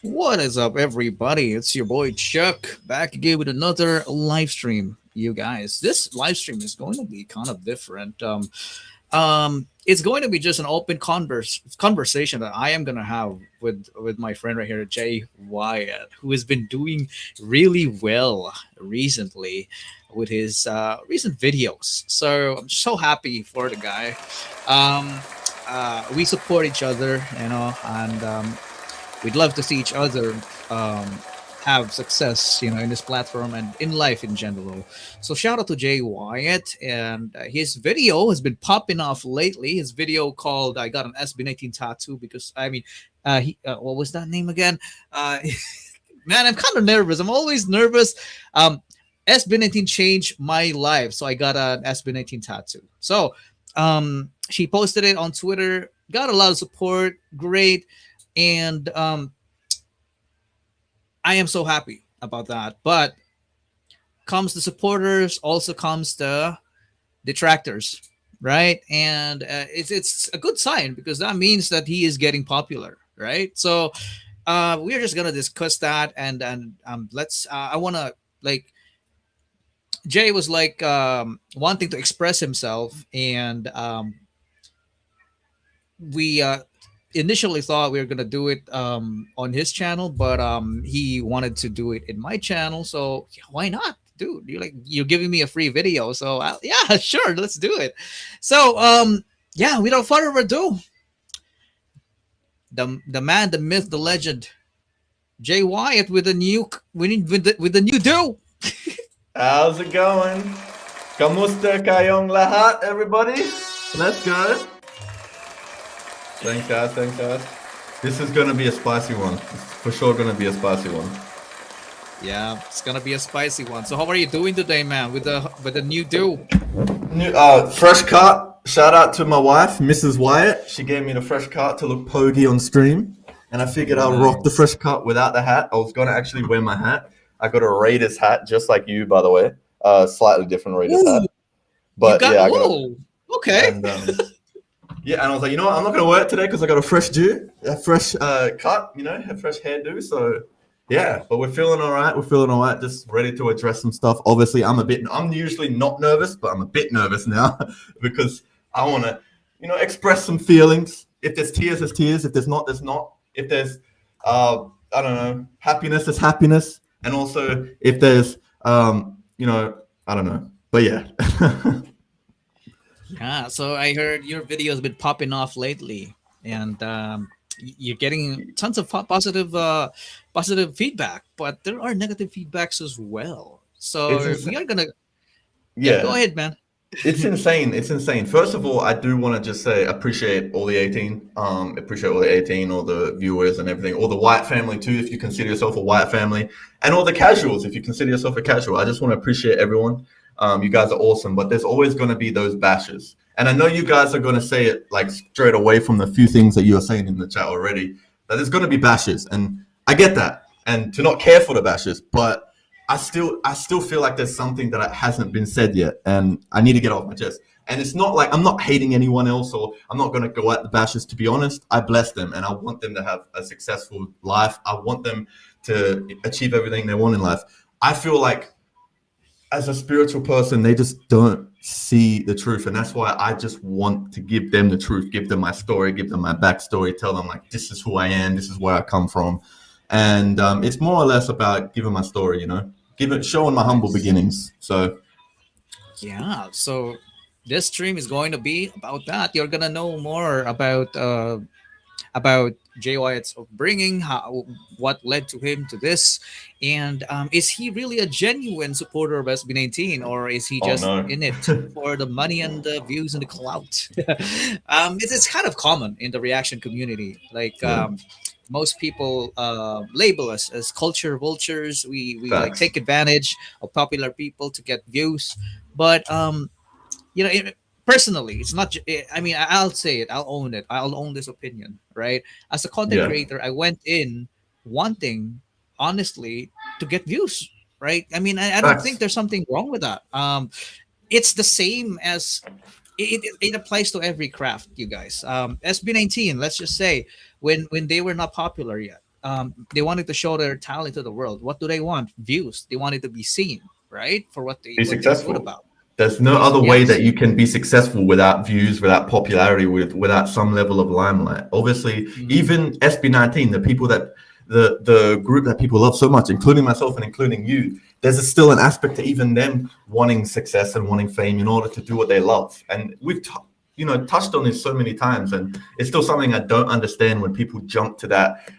What is up, everybody? It's your boy Chuck back again with another live stream. You guys, this live stream is going to be kind of different. It's going to be just an open conversation that I am gonna have with my friend right here, Jay Wyatt, who has been doing really well recently with his recent videos. So I'm so happy for the guy. Um, we support each other, and we'd love to see each other um, have success, in this platform and in life in general. So shout out to Jay Wyatt, and his video has been popping off lately. His video called "I Got an SB19 Tattoo" because what was that name again? Uh, man, I'm kind of nervous. I'm always nervous. Um, SB19 changed my life, so I got an SB19 tattoo. So she posted it on Twitter, got a lot of support, great, and I am so happy about that. But comes the supporters, also comes the detractors, right? And it's a good sign because that means that he is getting popular, right? So we're just gonna discuss that, and let's. I wanna like Jay was like wanting to express himself, and we initially thought we were gonna do it on his channel, but he wanted to do it in my channel. So yeah, why not, dude? You're giving me a free video, so yeah, sure, let's do it. So yeah, without further ado, the man, the myth, the legend, Jay Wyatt with the new do. How's it going? Kamusta kayong lahat, everybody? Let's go. Thanks, guys. Thanks, guys. This is gonna be a spicy one. It's for sure gonna be a spicy one. Yeah, it's gonna be a spicy one. So how are you doing today, man? With the new do? New, fresh cut. Shout out to my wife, Mrs. Wyatt. She gave me the fresh cut to look pogey on stream, and I figured I'll rock the fresh cut without the hat. I was gonna actually wear my hat. I got a Raiders hat, just like you, by the way. Slightly different Raiders hat, but yeah, I got. Okay. And, yeah, and I was like, you know what? I'm not gonna wear it today because I got a fresh a fresh cut, a fresh hairdo. So yeah, but we're feeling all right. We're feeling all right. Just ready to address some stuff. Obviously, I'm usually not nervous, but I'm a bit nervous now because I want to, express some feelings. If there's tears, there's tears. If there's not, there's not. If there's, I don't know, happiness, there's happiness. And also, if there's, I don't know. But yeah. Yeah, so I heard your video has been popping off lately, and you're getting tons of positive feedback, but there are negative feedbacks as well. So we are gonna, yeah, go Yeah. ahead, man. It's insane. It's insane. First of all, I do want to just say appreciate all the 18. Appreciate all the 18, all the viewers and everything, all the Wyatt family too, if you consider yourself a Wyatt family, and all the casuals, if you consider yourself a casual. I just want to appreciate everyone. You guys are awesome, but there's always going to be those bashes. And I know you guys are going to say it like straight away from the few things that you're saying in the chat already, that there's going to be bashes. And I get that. And to not care for the bashes, but I still feel like there's something that hasn't been said yet, and I need to get off my chest. And it's not like I'm not hating anyone else, or I'm not going to go at the bashes. To be honest, I bless them, and I want them to have a successful life. I want them to achieve everything they want in life. I feel like as a spiritual person, they just don't see the truth, and that's why I just want to give them the truth, give them my story, give them my backstory, tell them like this is who I am, this is where I come from, and it's more or less about giving my story, showing my humble Nice. beginnings. So Yeah, so this stream is going to be about that. You're gonna know more about Jay Wyatt's upbringing, what led to him to this, and is he really a genuine supporter of SB19, or is he oh just no. in it for the money and the views and the clout? It's kind of common in the reaction community. Like Yeah, most people label us as culture vultures. We like facts. take advantage of popular people to get views, but personally, it's not I mean, I'll say it, I'll own it, I'll own this opinion, right? As a content Yeah, creator, I went in wanting, honestly, to get views, right? I mean, I don't think facts. there's something wrong with that. It's the same as it applies to every craft, you guys. SB19, let's just say, when they were not popular yet, they wanted to show their talent to the world. What do they want? Views. They wanted to be seen, right, for Be what they're good successful. about. There's no other way Yes. that you can be successful without views, without popularity, without some level of limelight. Obviously, Hmm. even SB19, the people that the group that people love so much, including myself and including you, there's still an aspect to even them wanting success and wanting fame in order to do what they love. And we've touched on this so many times, and it's still something I don't understand when people jump to that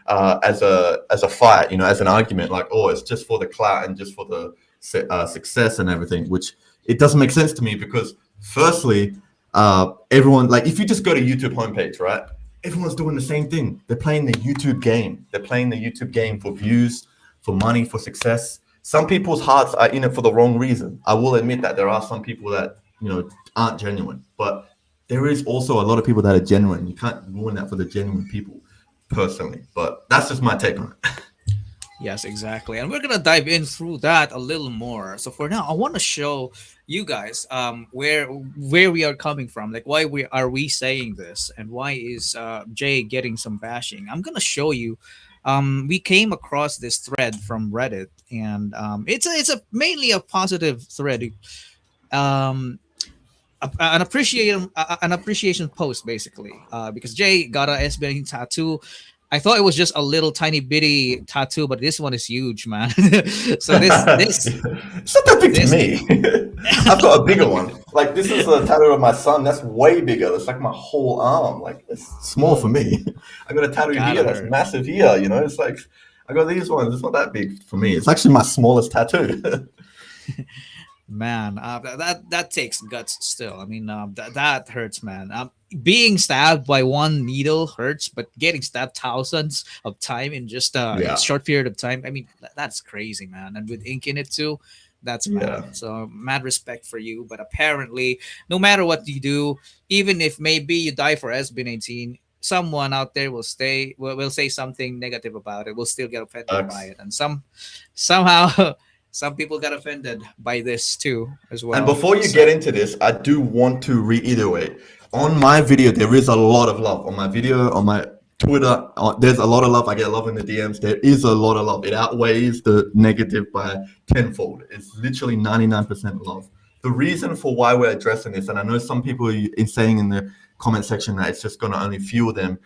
as a fight, as an argument, like, oh, it's just for the clout and just for the success and everything, which it doesn't make sense to me because firstly, everyone, like, if you just go to YouTube homepage, right, everyone's doing the same thing. They're playing the YouTube game. They're playing the YouTube game for views, for money, for success. Some people's hearts are in it for the wrong reason. I will admit that there are some people that aren't genuine, but there is also a lot of people that are genuine. You can't ruin that for the genuine people, personally. But that's just my take on it. Yes, exactly. And we're gonna dive in through that a little more. So for now, I want to show you guys where we are coming from, like why we saying this, and why is Jay getting some bashing. I'm gonna show you. We came across this thread from Reddit, and it's a mainly a positive thread. Um, an appreciation post basically, because Jay got a SB19 tattoo. I thought it was just a little tiny bitty tattoo, but this one is huge, man. So It's not that big to this me. I've got a bigger one. Like, this is a tattoo of my son. That's way bigger. That's like my whole arm. Like, it's small for mm, me. I got a tattoo gotta here that's hurt. massive here. It's like I got these ones. It's not that big for me. It's actually my smallest tattoo. Man, that takes guts still. I mean, that hurts, man. Being stabbed by one needle hurts, but getting stabbed thousands of time in just a Yeah, short period of time, I mean, that's crazy, man. And with ink in it too, that's yeah. mad. So mad respect for you. But apparently, no matter what you do, even if maybe you die for SB19, someone out there will say something negative about it. Will still get offended by Facts. it, and somehow. Some people got offended by this too, as And well. before you get So, into this, I do want to reiterate on my video, there is a lot of love on my video, on my Twitter. There's a lot of love. I get love in the DMs. There is a lot of love. It outweighs the negative by tenfold. It's literally 99% love. The reason for why we're addressing this, and I know some people are saying in the comment section that it's just going to only fuel them.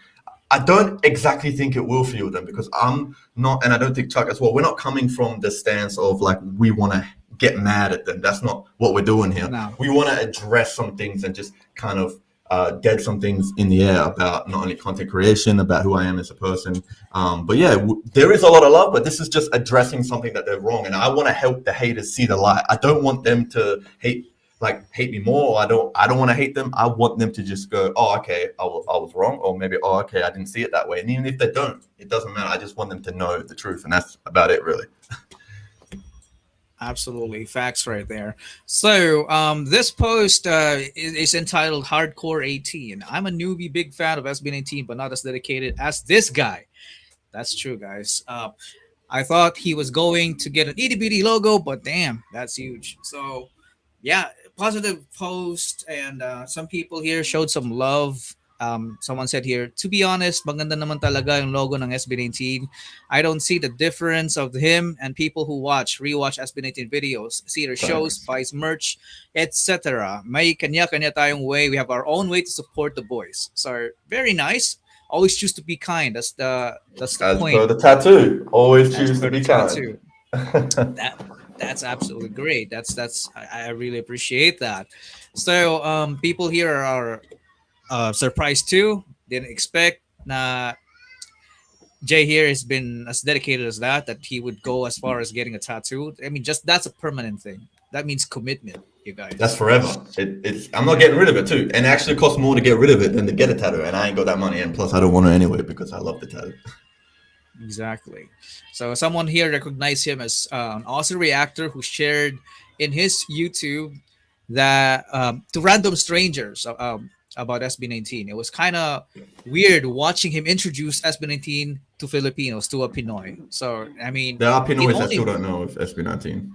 I don't exactly think it will fuel them because I'm not, and I don't think Chuck as well. We're not coming from the stance of like we want to get mad at them. That's not what we're doing here. no, We want to address some things and just kind of dead some things in the air about not only content creation, about who I am as a person. But yeah, there is a lot of love, but this is just addressing something that they're wrong. And I want to help the haters see the light. I don't want them to hate me more. I don't want to hate them. I want them to just go, oh, okay, I was wrong, or maybe, oh, okay, I didn't see it that way. And even if they don't, it doesn't matter. I just want them to know the truth, and that's about it, really. absolutely facts right there. So, this post is entitled "Hardcore 18." I'm a newbie, big fan of SB19, but not as dedicated as this guy. That's true, guys. I thought he was going to get an itty bitty logo, but damn, that's huge. So, yeah, positive post, and some people here showed some love. Someone said here, to be honest, maganda naman talaga yung logo ng SB19. I don't see the difference of him and people who rewatch SB19 videos, see their shows, Thanks. buys merch, etc. May kanya-kanya tayong way. We have our own way to support the boys. So very nice. Always choose to be kind. That's the As per point. the tattoo, always As choose to per the be kind. tattoo. That that's absolutely great. I really appreciate that. So people here are surprised too. Didn't expect na Jay here has been as dedicated as that he would go as far as getting a tattoo. I mean, just that's a permanent thing. That means commitment, you That's guys. forever. It's I'm not Yeah, getting rid of it too, and it actually costs more to get rid of it than to get a tattoo, and I ain't got that money, and plus I don't want to anyway because I love the tattoo. exactly. So someone here recognized him as an Aussie reactor who shared in his YouTube that to random strangers about SB19. It was kind of weird watching him introduce SB19 to Filipinos, to a Pinoy. So I mean, There are it Pinoys that still only don't know of SB19.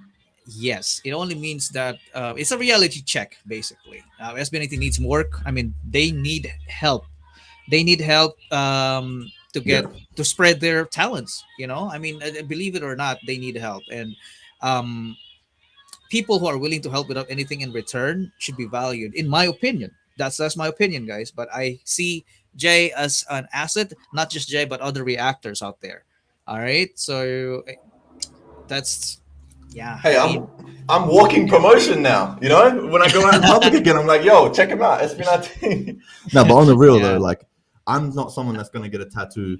yes, it only means that it's a reality check basically. SB19 needs work. I mean, they need help. They need help. to Yeah. get to spread their talents. I mean, believe it or not, they need help, and um, people who are willing to help without anything in return should be valued, in my opinion. That's my opinion, guys. But I see Jay as an asset, not just Jay, but other reactors out there. All right, so that's yeah. Hey, I mean, I'm walking yeah. promotion now. When I go out in public again, I'm like, yo, check him out, SB19. No, but on the real though, Yeah. like, I'm not someone that's gonna get a tattoo.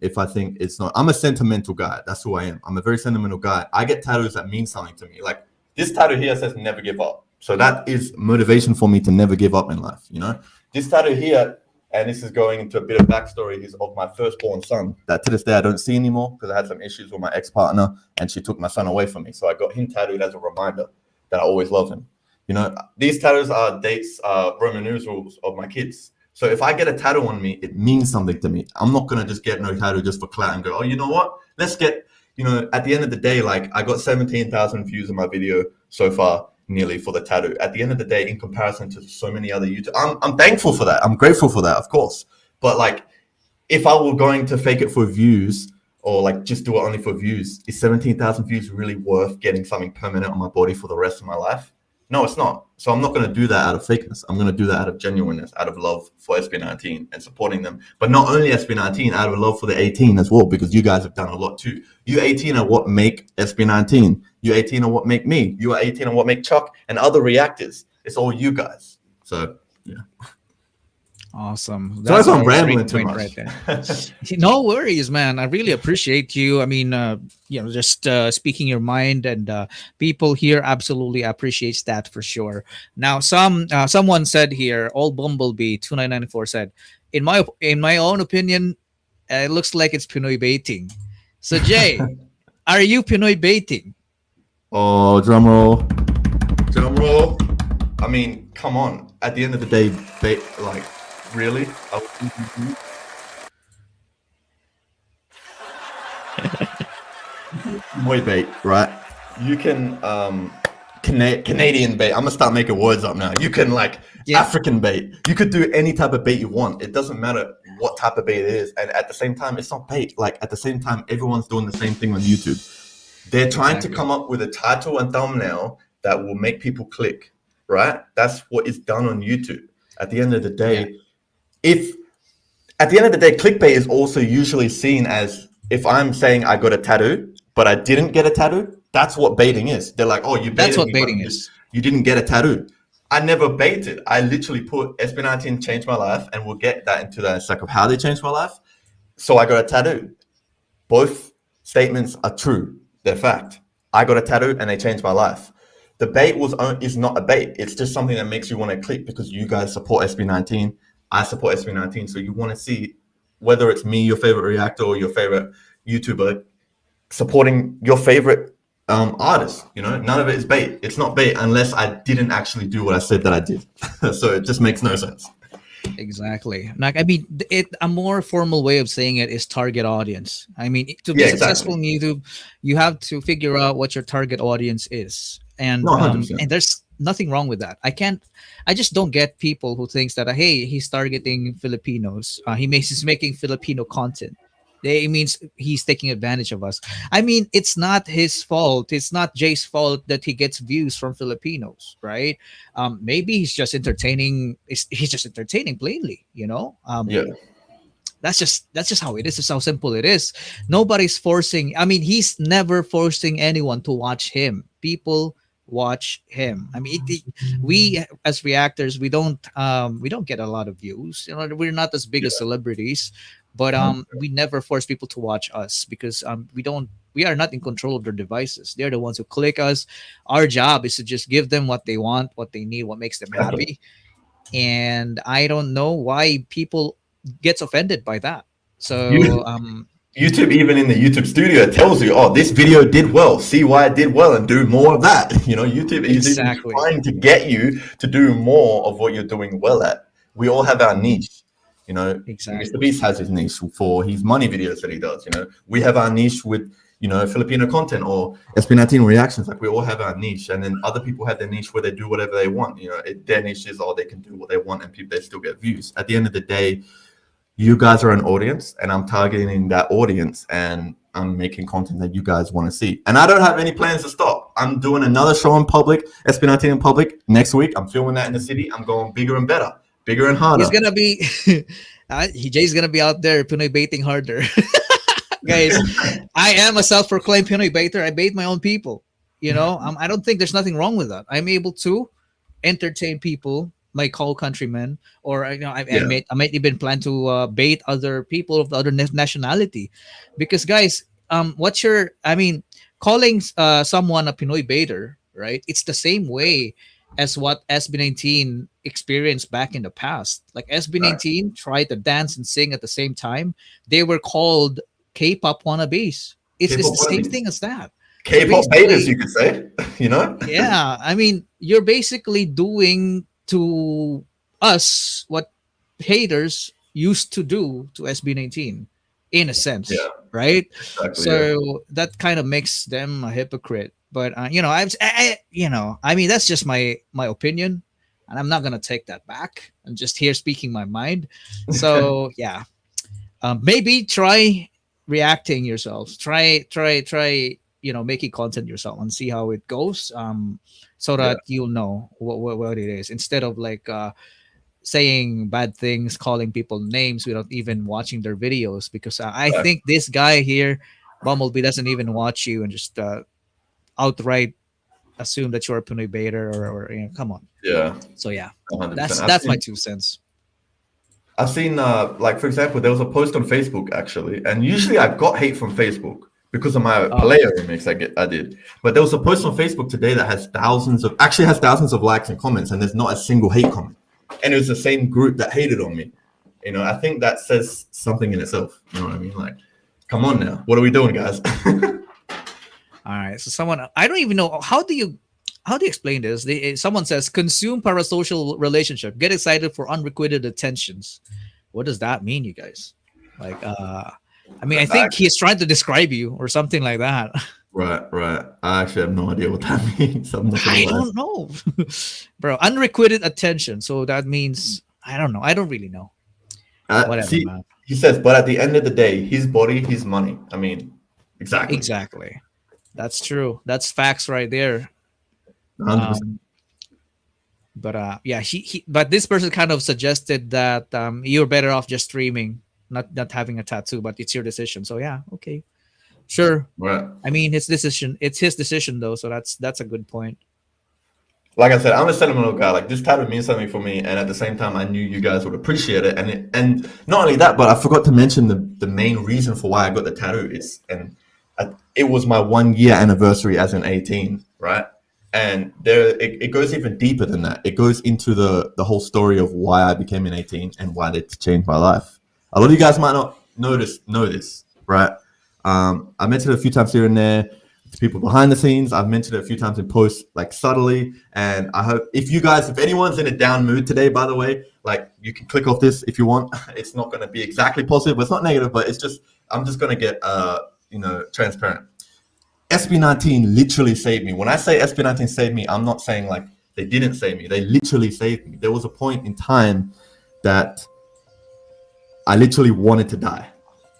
If I think it's not, I'm a sentimental guy. That's who I am. I'm a very sentimental guy. I get tattoos that mean something to me. Like this tattoo here says "never give up," so that is motivation for me to never give up in life. This tattoo here, and this is going into a bit of backstory, is of my firstborn son that to this day I don't see anymore because I had some issues with my ex-partner and she took my son away from me. So I got him tattooed as a reminder that I always love him. These tattoos are dates, Roman numerals of my kids. So if I get a tattoo on me, it means something to me. I'm not going to just get no tattoo just for clout and go, oh, you know what? Let's get, at the end of the day, like I got 17,000 views in my video so far, nearly, for the tattoo. At the end of the day, in comparison to so many other YouTubers, I'm thankful for that. I'm grateful for that, of course. But like, if I were going to fake it for views or like just do it only for views, is 17,000 views really worth getting something permanent on my body for the rest of my life? No, it's not. So I'm not going to do that out of fakeness. I'm going to do that out of genuineness, out of love for SB19 and supporting them. But not only SB19, out of love for the 18 as well, because you guys have done a lot too. You 18 are what make SB19. You 18 are what make me. You are 18 are what make Chuck and other reactors. It's all you guys. So, yeah. Awesome. Sorry if I'm a rambling great too point much. right there. No worries, man. I really appreciate you. I mean, just speaking your mind, and people here absolutely appreciates that for sure. Now, someone said here, Old Bumblebee 2994 said, in my own opinion, it looks like it's Pinoy-baiting. So Jay, are you Pinoy-baiting? Oh, drum roll. Drum roll. I mean, come on. At the end of the day, like, really? Boy bait, right? You can Canadian bait. I'm gonna start making words up now. You can African bait. You could do any type of bait you want. It doesn't matter what type of bait it is. And at the same time, it's not bait. Like at the same time, everyone's doing the same thing on YouTube. They're trying to come up with a title and thumbnail that will make people click, right? That's what is done on YouTube. At the end of the day, clickbait is also usually seen as if I'm saying I got a tattoo, but I didn't get a tattoo. That's what baiting is. They're like, oh, you baited That's what me, baiting is. You didn't get a tattoo. I never baited. I literally put SB19 changed my life, and we'll get that into that stack of how they changed my life. So I got a tattoo. Both statements are true. They're fact. I got a tattoo and they changed my life. The bait is not a bait. It's just something that makes you want to click because you guys support SB19. I support SB19. So you want to see whether it's me, your favorite reactor, or your favorite YouTuber supporting your favorite artist. None of it is bait. It's not bait unless I didn't actually do what I said that I did. So it just makes no sense. Exactly. Like, I mean, a more formal way of saying it is target audience. I mean, to be successful in YouTube, you have to figure out what your target audience is, and and there's nothing wrong with that. I just don't get people who thinks that hey, he's targeting Filipinos. He's making Filipino content. It means he's taking advantage of us. I mean, it's not his fault. It's not Jay's fault that he gets views from Filipinos, right? Maybe he's just entertaining. He's just entertaining plainly, Yeah. That's just how it is. It's how simple it is. Nobody's forcing. I mean, he's never forcing anyone to watch him. People watch him. I mean, we as reactors, we don't get a lot of views. We're not as big as celebrities. But we never force people to watch us because we are not in control of their devices. They're the ones who click us. Our job is to just give them what they want, what they need, what makes them happy. And I don't know why people gets offended by that. So YouTube, even in the YouTube studio, tells you, oh, this video did well. See why it did well and do more of that. YouTube is trying to get you to do more of what you're doing well at. We all have our niche. Exactly. Mr. Beast has his niche for his money videos that he does. We have our niche with, Filipino content or SB19 reactions. Like we all have our niche, and then other people have their niche where they do whatever they want. Their niche is they can do what they want and they still get views. At the end of the day, you guys are an audience, and I'm targeting that audience, and I'm making content that you guys want to see. And I don't have any plans to stop. I'm doing another show in public, SB19 in public next week. I'm filming that in the city. I'm going bigger and better, bigger and harder. He's gonna be, Jay's gonna be out there Pino-baiting harder, guys. I am a self-proclaimed Pino-baiter. I bait my own people. You know, I don't think there's nothing wrong with that. I'm able to entertain people, my co-countrymen, or you know, I might even plan to bait other people of the other nationality, because guys, what's your? I mean, calling someone a Pinoy baiter, right? It's the same way as what SB19 experienced back in the past. Like SB19 tried to dance and sing at the same time. They were called K-pop wannabes. It's the same thing as that. K-pop baiters, you could say, you know? Yeah, I mean, you're basically doing to us what haters used to do to SB19, in a sense, right? Exactly, so that kind of makes them a hypocrite. But you know, I mean, that's just my opinion, and I'm not gonna take that back. I'm just here speaking my mind. So yeah, maybe try reacting yourselves. Try you know, making content yourself and see how it goes, so that you'll know what it is, instead of like saying bad things, calling people names without even watching their videos, because I think this guy here, Bumblebee, doesn't even watch you and just outright assume that you're a Pinoy baiter, or you know, come on. So yeah, 100%. That's my 2 cents. I've seen like, for example, there was a post on Facebook actually, and usually I got hate from Facebook because of my player remix I did. But there was a post on Facebook today that has thousands of likes and comments, and there's not a single hate comment. And it was the same group that hated on me. You know, I think that says something in itself. You know what I mean? Like, come on now. What are we doing, guys? All right. So I don't even know, how do you explain this? Someone says, consume parasocial relationship, get excited for unrequited attentions. What does that mean, you guys? Like, I mean, I think he's trying to describe you or something like that. Right. I actually have no idea what that means. I don't know, bro. Unrequited attention. So that means, I don't know. I don't really know. Whatever, see, man. He says, but at the end of the day, his body, his money. I mean, exactly. That's true. That's facts right there. 100%. But yeah, but this person kind of suggested that you're better off just streaming, not having a tattoo, but it's your decision. So yeah, okay, sure. Right. I mean, it's his decision though, so that's a good point. Like I said, I'm a sentimental guy. Like, this tattoo means something for me, and at the same time, I knew you guys would appreciate it. And not only that, but I forgot to mention the main reason for why I got the tattoo it was my 1 year anniversary as an 18, right? And it goes even deeper than that. It goes into the whole story of why I became an 18 and why it changed my life. A lot of you guys might not know this, right? I mentioned it a few times here and there to people behind the scenes. I've mentioned it a few times in posts, like subtly. And I hope if anyone's in a down mood today, by the way, like, you can click off this if you want. It's not going to be exactly positive. It's not negative, but I'm just going to get transparent. SB19 literally saved me. When I say SB19 saved me, I'm not saying like they didn't save me. They literally saved me. There was a point in time that I literally wanted to die.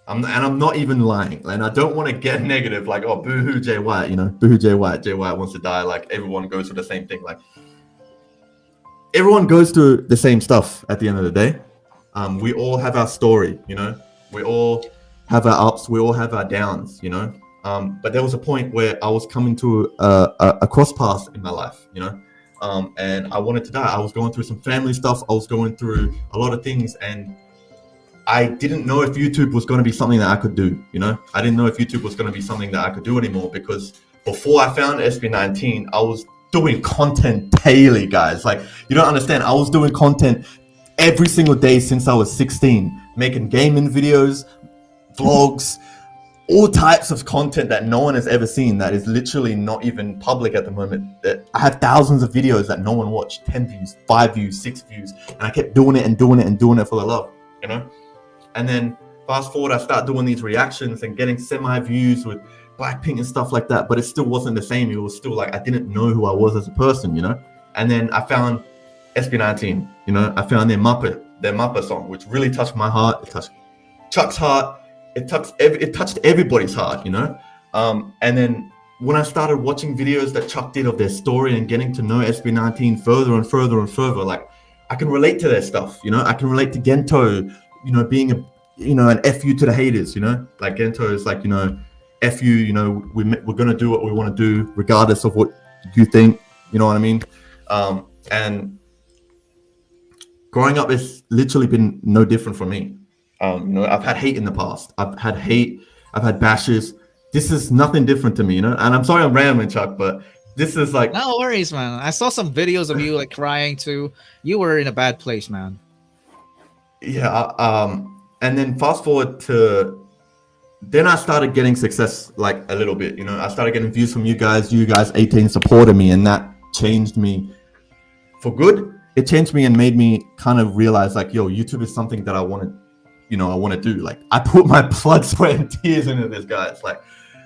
I'm not even lying. And I don't want to get negative, like, oh, boo-hoo Jay Wyatt, boo-hoo Jay Wyatt. Jay Wyatt wants to die. Like, everyone goes through the same thing. Like, everyone goes through the same stuff at the end of the day. We all have our story, We all have our ups. We all have our downs, But there was a point where I was coming to a cross path in my life, and I wanted to die. I was going through some family stuff. I was going through a lot of things, and I didn't know if YouTube was going to be something that I could do, I didn't know if YouTube was going to be something that I could do anymore, because before I found SB19, I was doing content daily, guys. Like, you don't understand. I was doing content every single day since I was 16, making gaming videos, vlogs, all types of content that no one has ever seen, that is literally not even public at the moment. I have thousands of videos that no one watched, 10 views, 5 views, 6 views, and I kept doing it and doing it and doing it for the love, And then fast forward, I start doing these reactions and getting semi-views with Blackpink and stuff like that, but it still wasn't the same. It was still like I didn't know who I was as a person, And then I found SB19, I found their Muppet their Mappa song, which really touched my heart. It touched Chuck's heart. It touched everybody's heart, you know. And then when I started watching videos that Chuck did of their story and getting to know SB19 further and further and further, like I can relate to their stuff, you know. I can relate to Gento, you know, being an FU to the haters, you know. Like Gento is like, you know, FU, you know, we're gonna do what we want to do regardless of what you think, you know what I mean. And growing up has literally been no different for me. You know, I've had hate in the past. I've had bashes. This is nothing different to me, you know. And I'm sorry I'm rambling, Chuck, but this is like, no worries, man. I saw some videos of you like crying too. You were in a bad place, man. yeah. And then fast forward to, then I started getting success like a little bit, you know. I started getting views from you guys. You guys 18 supported me, and that changed me for good. It changed me and made me kind of realize like, yo, YouTube is something that I want to do. Like I put my blood, sweat, and tears into this, guys. Like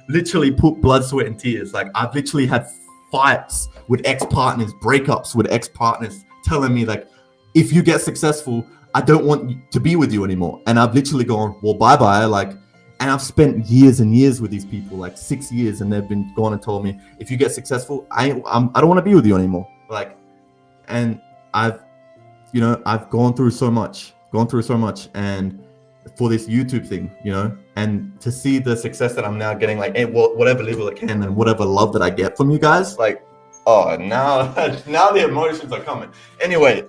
literally put blood, sweat, and tears. Like I've literally had fights with ex-partners, breakups with ex-partners telling me like, if you get successful, I don't want to be with you anymore. And I've literally gone, well, bye-bye. Like, and I've spent years and years with these people, like 6 years, and they've been gone and told me, if you get successful, I don't want to be with you anymore. Like, and I've gone through so much, and for this YouTube thing, you know, and to see the success that I'm now getting, like, hey, whatever level it can and whatever love that I get from you guys, like, oh, now the emotions are coming. Anyway,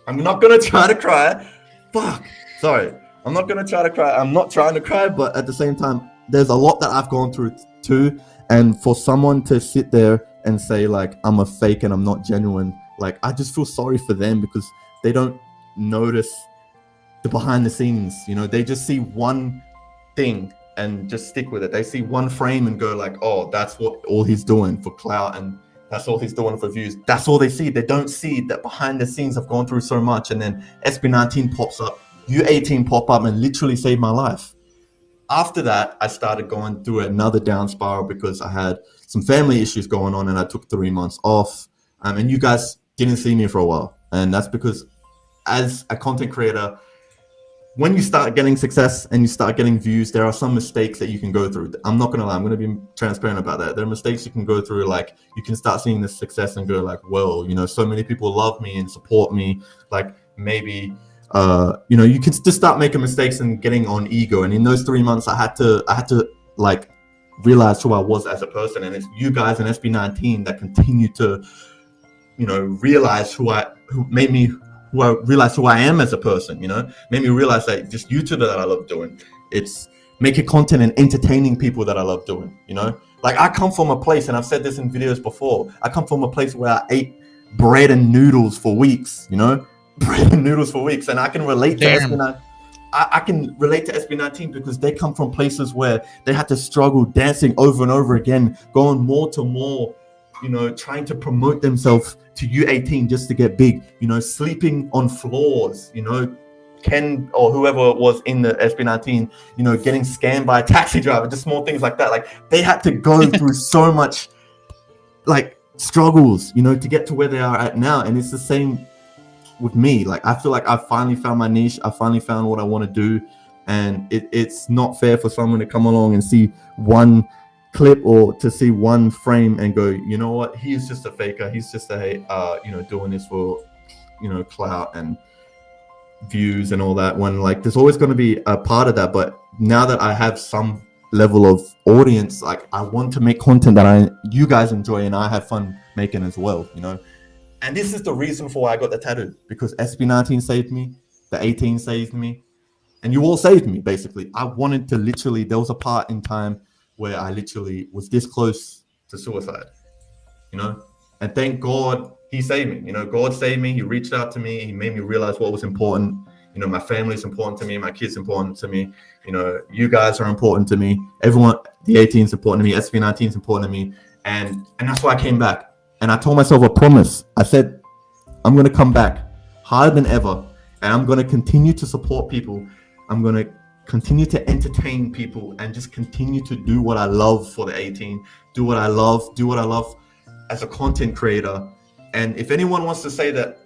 I'm not gonna try to cry. Fuck, sorry. I'm not gonna try to cry. I'm not trying to cry, but at the same time, there's a lot that I've gone through too. And for someone to sit there and say like, I'm a fake and I'm not genuine, like, I just feel sorry for them because they don't notice the behind the scenes, you know. They just see one thing and just stick with it. They see one frame and go like, oh, that's what all he's doing for clout, and that's all he's doing for views. That's all they see. They don't see that behind the scenes I've gone through so much. And then SB19 pops up, U18 pop up, and literally saved my life. After that, I started going through another down spiral because I had some family issues going on, and I took 3 months off. And you guys didn't see me for a while. And that's because as a content creator, when you start getting success and you start getting views, there are some mistakes that you can go through. I'm not gonna lie, I'm gonna be transparent about that. There are mistakes you can go through, like you can start seeing the success and go like, well, you know, so many people love me and support me. Like maybe, you know, you can just start making mistakes and getting on ego. And in those 3 months, I had to like realize who I was as a person. And it's you guys and SB19 that continue to, you know, realize who I realize who I am as a person, you know, made me realize that just YouTube that I love doing. It's making content and entertaining people that I love doing, you know. Like I come from a place, and I've said this in videos before, I come from a place where I ate bread and noodles for weeks, you know, and I can relate to SB19. I can relate to SB19 because they come from places where they had to struggle dancing over and over again, going more to more, you know, trying to promote themselves to U18 just to get big, you know, sleeping on floors, you know, Ken or whoever was in the SB19, you know, getting scammed by a taxi driver, just small things like that. Like they had to go through so much like struggles, you know, to get to where they are at now. And it's the same with me. Like I feel like I finally found my niche. I finally found what I want to do. And it's not fair for someone to come along and see one clip or to see one frame and go, you know what, he's just a faker, he's just you know, doing this for, you know, clout and views and all that, when like there's always going to be a part of that. But now that I have some level of audience, like I want to make content that you guys enjoy and I have fun making as well, you know. And this is the reason for why I got the tattoo, because SB19 saved me, the 18 saved me, and you all saved me. Basically, I wanted to literally, there was a part in time where I literally was this close to suicide, you know, and thank God he saved me. You know, God saved me. He reached out to me. He made me realize what was important. You know, my family is important to me. My kids important to me. You know, you guys are important to me. Everyone, the 18 is important to me. SB19 is important to me. And that's why I came back. And I told myself a promise. I said, I'm going to come back harder than ever. And I'm going to continue to support people. I'm going to continue to entertain people and just continue to do what I love for the 18, do what I love as a content creator. And if anyone wants to say that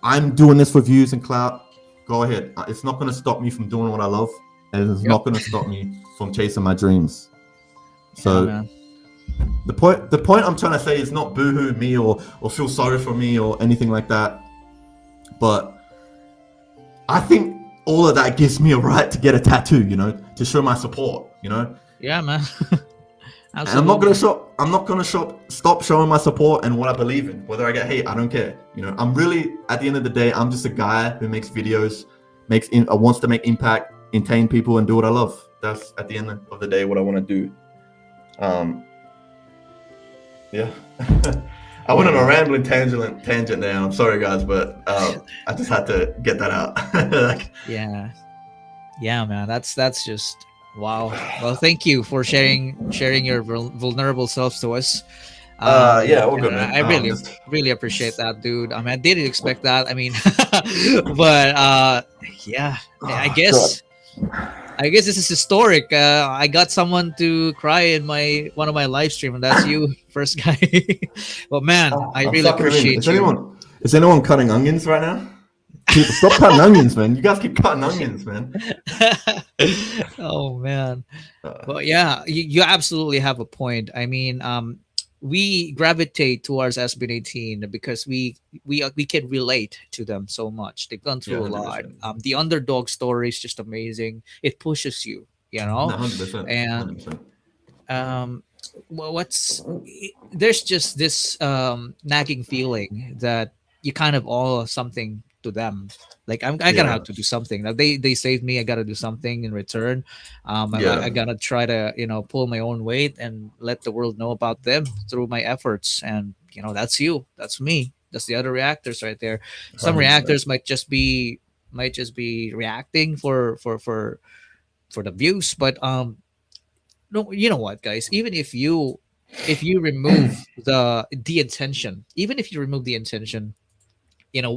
I'm doing this for views and clout, go ahead. It's not going to stop me from doing what I love, and it's Yep. not going to stop me from chasing my dreams. Yeah, So man. the point I'm trying to say is not boohoo me or feel sorry for me or anything like that, but I think all of that gives me a right to get a tattoo, you know, to show my support, you know. Yeah, man. And Absolutely. I'm not gonna stop showing my support and what I believe in. Whether I get hate, I don't care. You know, I'm really, at the end of the day, I'm just a guy who makes videos, wants to make impact, entertain people, and do what I love. That's at the end of the day what I want to do. Yeah. I went on a rambling tangent there. I'm sorry, guys, but I just had to get that out. Like, Yeah. Yeah, man. That's just wow. Well, thank you for sharing your vulnerable selves to us. yeah, all good, And man. I really Just really appreciate that, dude. I mean, I didn't expect that. I mean, but yeah, I God. guess this is historic. I got someone to cry in one of my live stream, and that's you, first guy. But man, I I'm really sucking them in. appreciate you. Is anyone cutting onions right now? People, stop cutting onions, man. You guys keep cutting onions, man. Oh man. But yeah, you absolutely have a point. I mean, we gravitate towards SB19 because we can relate to them so much. They've gone Yeah, through a lot. 100%. The underdog story is just amazing. It pushes you, you know. No, 100%. And 100%. um, well, there's just this nagging feeling that you kind of owe something to them. Like I gotta Yeah. have to do something. Now they saved me. I gotta do something in return. I Yeah. gotta try to pull my own weight and let the world know about them through my efforts. And that's you. That's me. That's the other reactors right there. Some 100%. reactors might just be reacting for the views, but no, you know what, guys? Even if you remove the intention, even if you remove the intention,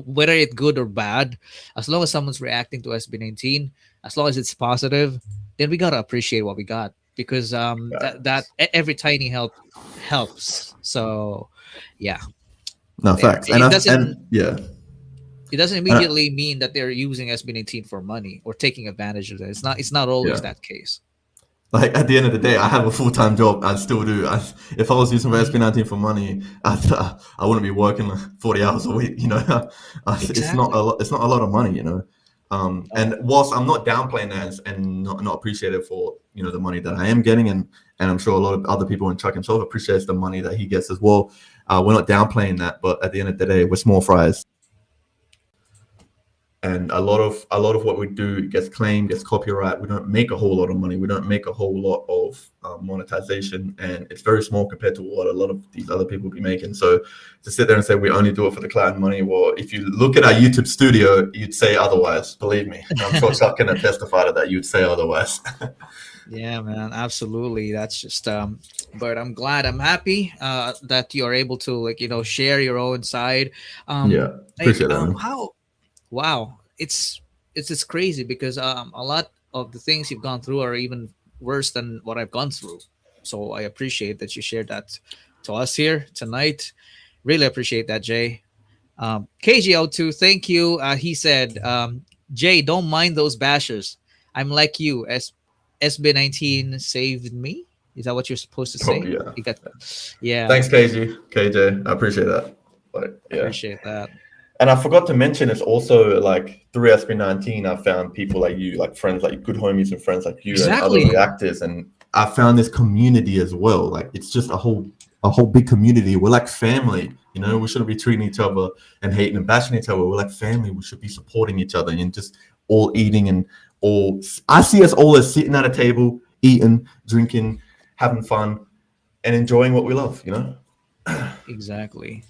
whether it's good or bad, as long as someone's reacting to SB19, as long as it's positive, then we gotta appreciate what we got, because every tiny help helps. So yeah, No, there. facts. And yeah. It doesn't And immediately mean that they're using SB19 for money or taking advantage of it. It's not always yeah. that case. Like at the end of the day, I have a full-time job. I still do. If I was using Mhm. SB19 for money, I wouldn't be working like 40 hours a week. You know, it's not a Exactly. lot. It's not a lot of money. You know, No. and whilst I'm not downplaying that and not appreciative for the money that I am getting, and I'm sure a lot of other people in Chuck himself appreciates the money that he gets as well. We're not downplaying that, but at the end of the day, we're small fries. And a lot of what we do gets claimed, gets copyright. We don't make a whole lot of money. We don't make a whole lot of monetization, and it's very small compared to what a lot of these other people be making. So to sit there and say we only do it for the cloud and money, well, if you look at our YouTube studio, you'd say otherwise. Believe me, I'm sure Chuck can testify to that. You'd say otherwise. Yeah, man, absolutely. That's just but I'm happy that you're able to, like, share your own side. Yeah, Like, appreciate that, man. how wow, it's crazy because a lot of the things you've gone through are even worse than what I've gone through. So I appreciate that you shared that to us here tonight. Really appreciate that, Jay. KGO2, thank you. He said, Jay, don't mind those bashers. I'm like you. SB19 saved me. Is that what you're supposed to say? Probably, yeah. You got, yeah, Thanks, KJ. I appreciate that. But yeah. appreciate that. And I forgot to mention, it's also like through SB19, I found people like you, like friends, like good homies and friends like you and other Exactly. reactors. And I found this community as well. Like it's just a whole big community. We're like family, we shouldn't be treating each other and hating and bashing each other. We're like family. We should be supporting each other and just all eating and I see us all as sitting at a table, eating, drinking, having fun and enjoying what we love, Exactly.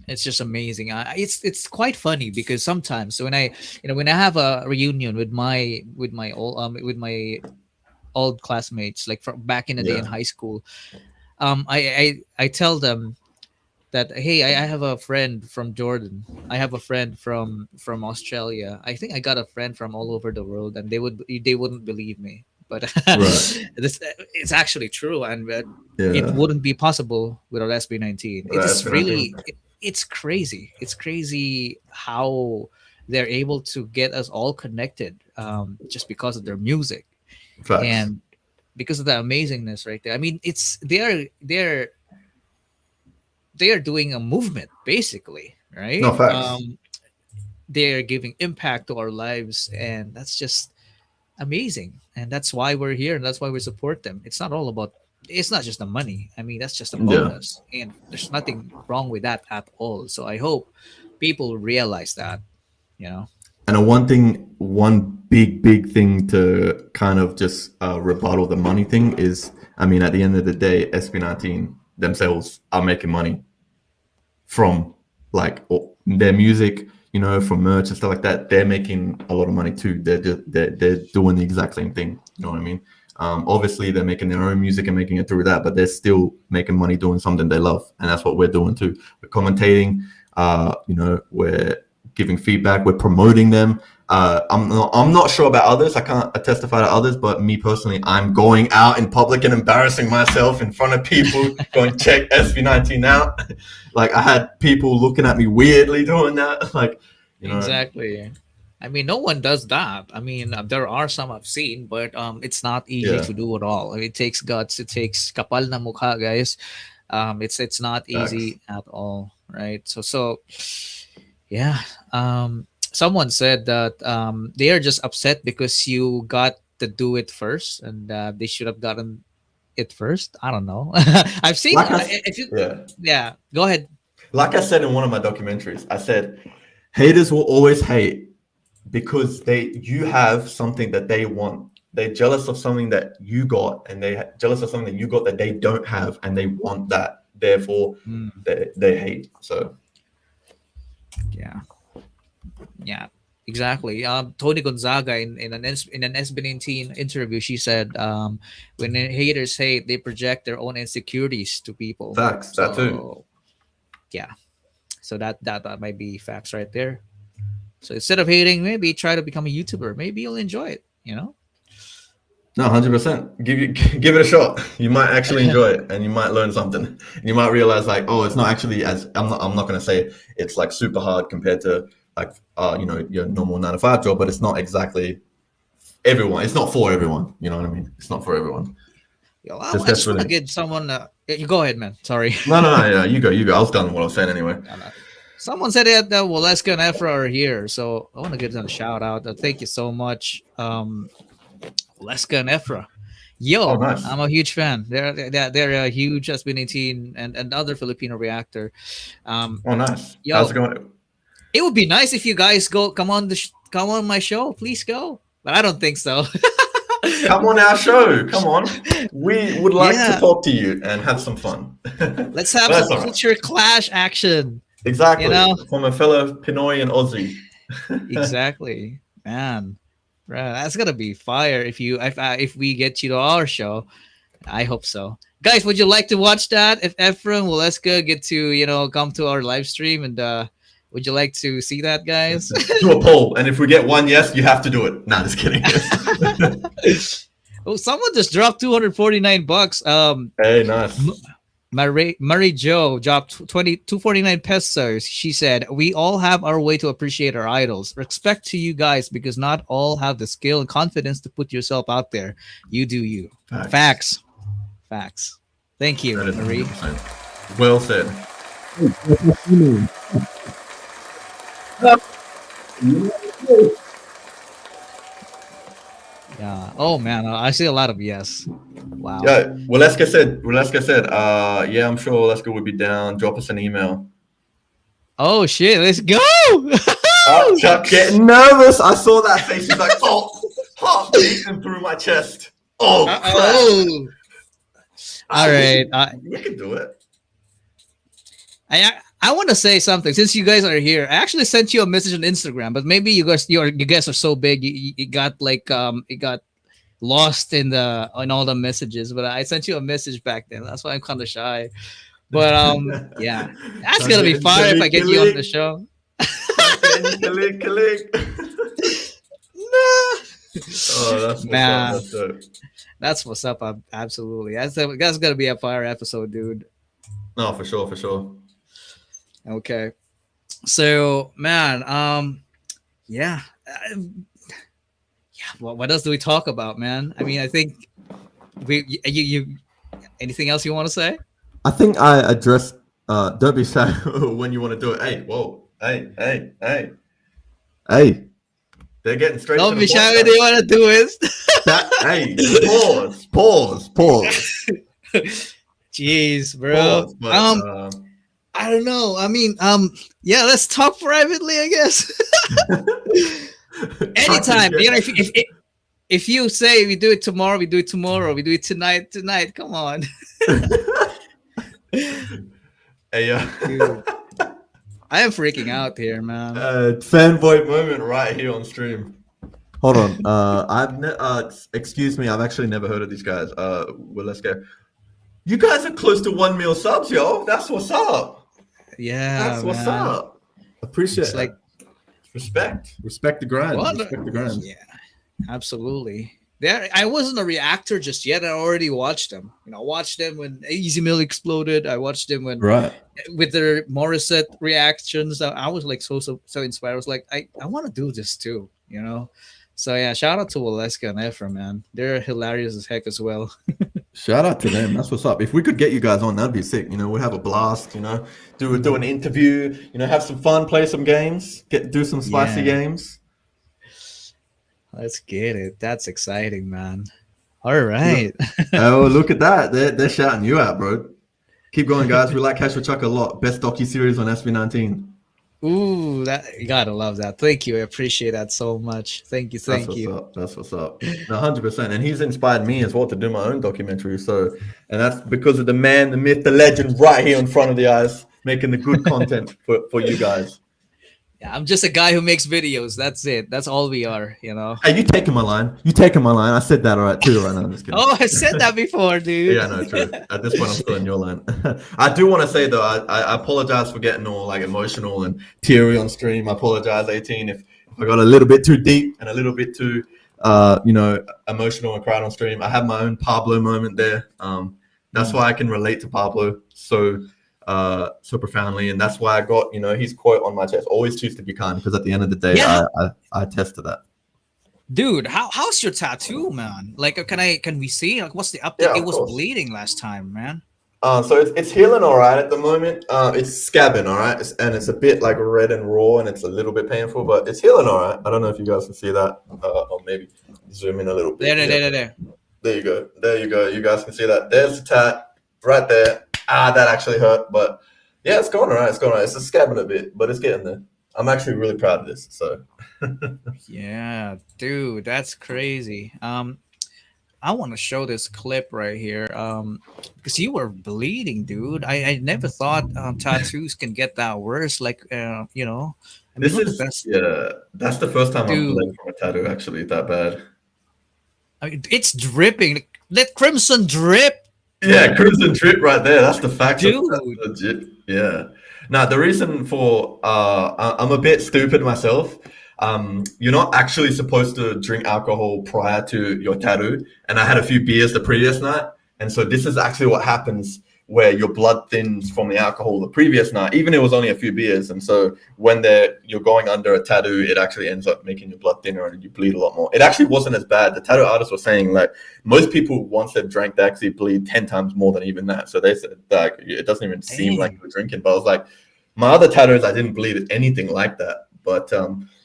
It's just amazing. It's quite funny because sometimes when I have a reunion with my old classmates, like from back in the day in Yeah. high school, I tell them that, hey, I have a friend from Jordan. I have a friend from Australia. I think I got a friend from all over the world, and they wouldn't believe me. But Right. it's actually true, and it Yeah. wouldn't be possible without SB19. It Right, is SB19. really it's crazy. It's crazy how they're able to get us all connected, just because of their music Facts. and because of the amazingness right there. I mean, it's they are doing a movement basically, No, right? facts. They're giving impact to our lives, and that's just amazing. And that's why we're here, and that's why we support them. It's not just the money. I mean, that's just a Yeah. bonus, and there's nothing wrong with that at all. So I hope people realize that, you know. And one big thing to kind of just rebuttal the money thing is, I mean, at the end of the day, SB19 themselves are making money from like their music, from merch and stuff like that. They're making a lot of money too. They're doing the exact same thing. You know what I mean? Obviously, they're making their own music and making it through that, but they're still making money doing something they love, and that's what we're doing too. We're commentating. We're giving feedback. We're promoting them. I'm not sure about others. I can't testify to others, but me personally, I'm going out in public and embarrassing myself in front of people, going check SB19 out. Like I had people looking at me weirdly doing that. Like, Exactly. I mean, no one does that. I mean, there are some I've seen, but it's not easy Yeah. to do it all. It takes guts. It takes kapal na mukha, guys. It's not Facts. easy at all, right? So yeah. Someone said that they are just upset because you got to do it first, and they should have gotten it first. I don't know. I've seen. Like I, If you, yeah. yeah, go ahead. Like I said in one of my documentaries, I said haters will always hate because you have something that they want. They're jealous of something that you got, and jealous of something that you got that they don't have, and they want that. Therefore, Mm, they hate. So yeah. Yeah, exactly. Tony Gonzaga in an SB19 interview, she said, when the haters hate, they project their own insecurities to people. facts, that too. So yeah, so that might be facts right there. So instead of hating, maybe try to become a YouTuber. Maybe you'll enjoy it. You know. No, 100%. Give it a shot. You might actually enjoy it, and you might learn something. You might realize like, oh, it's not actually as I'm not going to say it's like super hard compared to like your normal 9 to 5 job, but it's not exactly everyone. It's not for everyone. You know what I mean? It's not for everyone. Yo, Just I just want to definitely. get someone. You go ahead, man. Sorry. No, yeah, you go. I was done with what I was saying anyway. Someone said that Waleska and Efra are here, so I want to give them a shout out. Thank you so much, Waleska and Efra. Oh, Yo, nice. I'm a huge fan. They're a huge SB19 and other Filipino reactor. Oh, nice. Yo, How's it going? it would be nice if you guys come on come on my show. Please go, but I don't think so. Come on our show. Come on. We would like to Yeah, talk to you and have some fun. let's have That's some all right. culture clash action. Exactly. You know, From a fellow Pinoy and Aussie. exactly, man. Right, that's gonna be fire if we get you to our show. I hope so. Guys, would you like to watch that? If Ephraim Waleska get to, come to our live stream and would you like to see that, guys? Do a poll, and if we get one yes, you have to do it. Nah, just kidding. Oh, someone just dropped $249. Hey, nice. Murray Joe dropped 249 pesos. She said, "We all have our way to appreciate our idols. Respect to you guys because not all have the skill and confidence to put yourself out there. You do you." Facts. Thank you, That is Marie. 100%. Well said. Yeah. Oh man, I see a lot of yes. Wow. Yeah, Waleska said, yeah, I'm sure Waleska would be down. Drop us an email. Oh shit, let's go. Oh, Chuck getting nervous. I saw that face. He's like, oh, heart beating through my chest. Oh, crap. All right. We can do it. I want to say something since you guys are here. I actually sent you a message on Instagram, but maybe you guys are so big you got like it got lost in all the messages. But I sent you a message back then. That's why I'm kind of shy. But yeah, that's gonna be fire if I get you on the show. Oh, that's Man. That's dope. That's what's up. Absolutely. That's gonna be a fire episode, dude. No, for sure. Okay. So, man, yeah. Yeah. What else do we talk about, man? I mean, I think you anything else you want to say? I think I addressed. Don't be shy when you want to do it. Hey, whoa, hey. They're getting straight to Don't the be point shy. What now. do you want to do is? That hey, pause. Jeez, bro. Pause. But I don't know. I mean, yeah, let's talk privately, I guess. Anytime, you know, if you say we do it tomorrow, we do it tomorrow. We do it tonight. Come on. Hey, Dude, I am freaking out here, man. fanboy moment right here on stream. Hold on. Excuse me. I've actually never heard of these guys. Well, let's go. You guys are close to 1 mil subs, yo. That's what's up. Yeah, That's what's man. up. Appreciate It's it. like Respect the grind. what? Respect the grind. Yeah, absolutely. There, I wasn't a reactor just yet. I already watched them. You know, I watched them when Easy Mill exploded. I watched them when Right. with their Morissette reactions. I was like so inspired. I was like, I want to do this too. You know. So yeah, shout out to Waleska and Ephraim, man. They're hilarious as heck as well. Shout out to them. That's what's up. If we could get you guys on, that'd be sick. You know, we'd have a blast. You know, do an interview. You know, have some fun, play some games, do some spicy games. Let's get it. That's exciting, man. All right. Oh, look at that. They're shouting you out, bro. Keep going, guys. We like CashualChuck a lot. Best docu-series on SB19. Ooh, that you gotta love that. Thank you. I appreciate that so much. Thank you. That's what's up. 100%. And he's inspired me as well to do my own documentary. So, and that's because of the man, the myth, the legend right here in front of the eyes, making the good content for you guys. Yeah, I'm just a guy who makes videos. That's it. That's all we are, you know. Hey, you taking my line. I said that all right too right now. I'm just kidding. Oh, I said that before, dude. Yeah, no, true. At this point, I'm still in your line. I do want to say though, I apologize for getting all like emotional and teary on stream. I apologize, 18, if I got a little bit too deep and a little bit too, emotional and cried on stream. I have my own Pablo moment there. That's why I can relate to Pablo so profoundly, and that's why I got his quote on my chest: "Always choose to be kind," because at the end of the day, I attest to that. Dude, how's your tattoo, man? Like, can we see? Like, what's the update? Yeah, It was course. bleeding last time, man. So it's healing all right at the moment. It's scabbing all right, and it's a bit like red and raw, and it's a little bit painful, but it's healing all right. I don't know if you guys can see that, or maybe zoom in a little bit. There. There you go. You guys can see that. There's the tat right there. That actually hurt, but yeah, it's going all right. It's just scabbing a bit, but it's getting there. I'm actually really proud of this. So Yeah, dude, that's crazy. I want to show this clip right here. Because you were bleeding, dude. I never thought tattoos can get that worse. Like, I mean, that's the first time I've bled from a tattoo actually that bad. I mean, it's dripping. Let crimson drip. Yeah, crimson drip right there. That's the fact. Dude. That's legit. Yeah. Now the reason for I'm a bit stupid myself. You're not actually supposed to drink alcohol prior to your tattoo, and I had a few beers the previous night, and so this is actually what happens where your blood thins from the alcohol the previous night, even if it was only a few beers. And so when you're going under a tattoo, it actually ends up making your blood thinner and you bleed a lot more. It actually wasn't as bad. The tattoo artist was saying like most people once they've drank, they actually bleed 10 times more than even that. So they said like it doesn't even seem like you're drinking. But I was like, my other tattoos, I didn't bleed anything like that. But